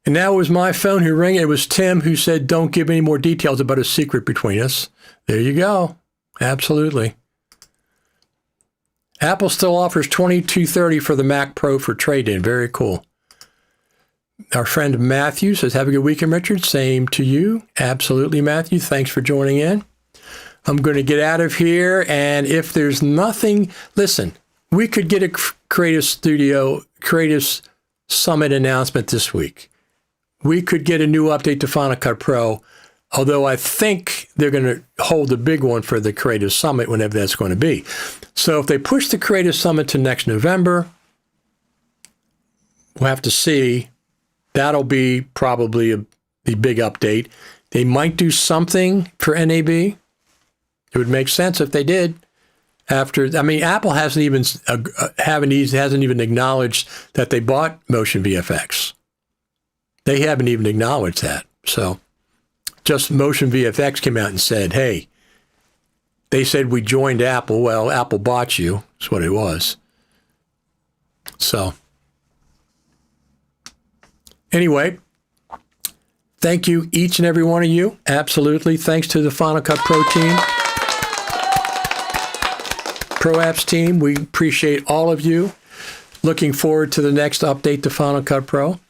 And now it was my phone who rang. It was Tim who said, don't give any more details about a secret between us. There you go. Absolutely. Apple still offers $22.30 for the Mac Pro for trade-in. Very cool. Our friend Matthew says, have a good weekend, Richard. Same to you. Absolutely, Matthew. Thanks for joining in. I'm going to get out of here. And if there's nothing, listen, we could get a Creative Summit announcement this week. We could get a new update to Final Cut Pro, although I think they're going to hold a big one for the Creative Summit, whenever that's going to be. So if they push the Creative Summit to next November, we'll have to see. That'll be probably the big update. They might do something for NAB. It would make sense if they did. Apple hasn't even acknowledged that they bought Motion VFX. They haven't even acknowledged that. So just Motion VFX came out and said, hey, they said we joined Apple. Well, Apple bought you. That's what it was. So anyway, thank you, each and every one of you. Absolutely. Thanks to the Final Cut Pro team. Pro Apps team, we appreciate all of you. Looking forward to the next update to Final Cut Pro.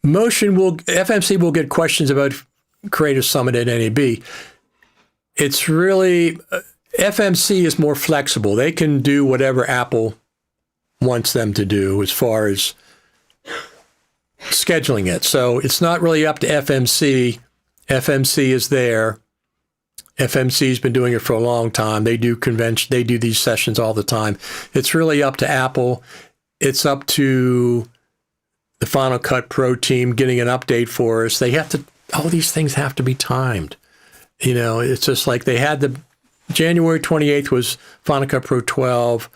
FMC will get questions about Creative Summit at NAB. It's really, FMC is more flexible. They can do whatever Apple wants them to do as far as scheduling it. So it's not really up to FMC. FMC is there. FMC's been doing it for a long time. They do these sessions all the time. It's really up to Apple. It's up to the Final Cut Pro team getting an update for us. All these things have to be timed. You know, it's just like they had January 28th was Final Cut Pro 12,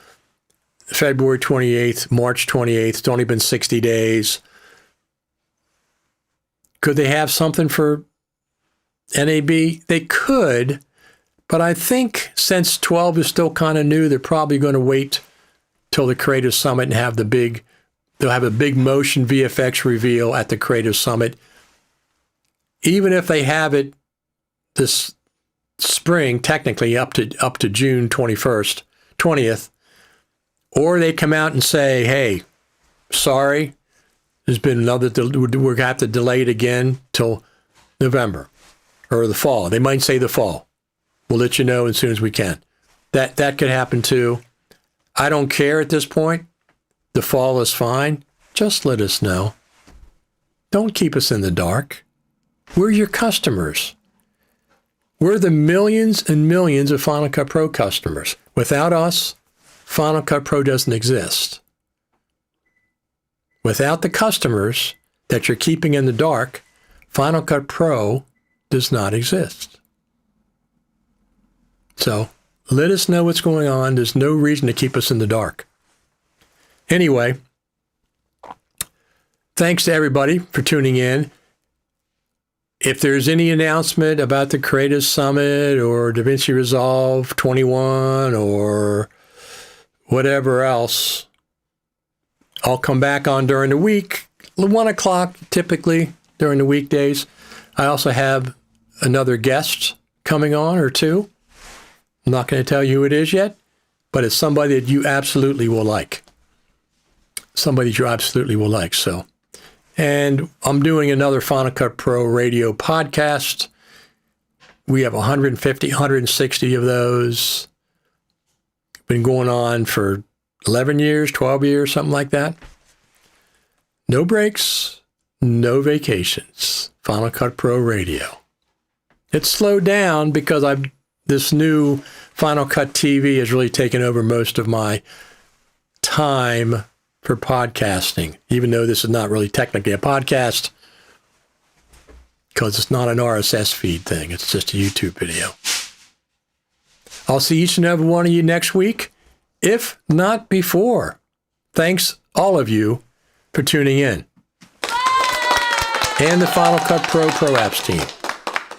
February 28th, March 28th. It's only been 60 days. Could they have something for NAB? They could, but I think since 12 is still kind of new, they're probably going to wait till the Creative Summit and they'll have a big Motion VFX reveal at the Creative Summit. Even if they have it this spring, technically up to June 20th, or they come out and say, hey, sorry, there's been we're going to have to delay it again till November or the fall. They might say the fall. We'll let you know as soon as we can. That could happen too. I don't care at this point. The fall is fine. Just let us know. Don't keep us in the dark. We're your customers. We're the millions and millions of Final Cut Pro customers. Without us, Final Cut Pro doesn't exist. Without the customers that you're keeping in the dark, Final Cut Pro does not exist. So let us know what's going on. There's no reason to keep us in the dark. Anyway, thanks to everybody for tuning in. If there's any announcement about the Creative Summit or DaVinci Resolve 21 or whatever else, I'll come back on during the week, 1 o'clock typically during the weekdays. I also have another guest coming on or two. I'm not going to tell you who it is yet, but it's somebody that you absolutely will like. Somebody that you absolutely will like. So, and I'm doing another Final Cut Pro radio podcast. We have 150, 160 of those. Been going on for 11 years, 12 years, something like that. No breaks, no vacations. Final Cut Pro Radio. It's slowed down because this new Final Cut TV has really taken over most of my time for podcasting, even though this is not really technically a podcast because it's not an RSS feed thing. It's just a YouTube video. I'll see each and every one of you next week, if not before. Thanks, all of you, for tuning in. And the Final Cut Pro Apps team.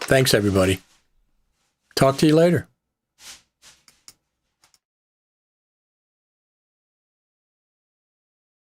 Thanks, everybody. Talk to you later.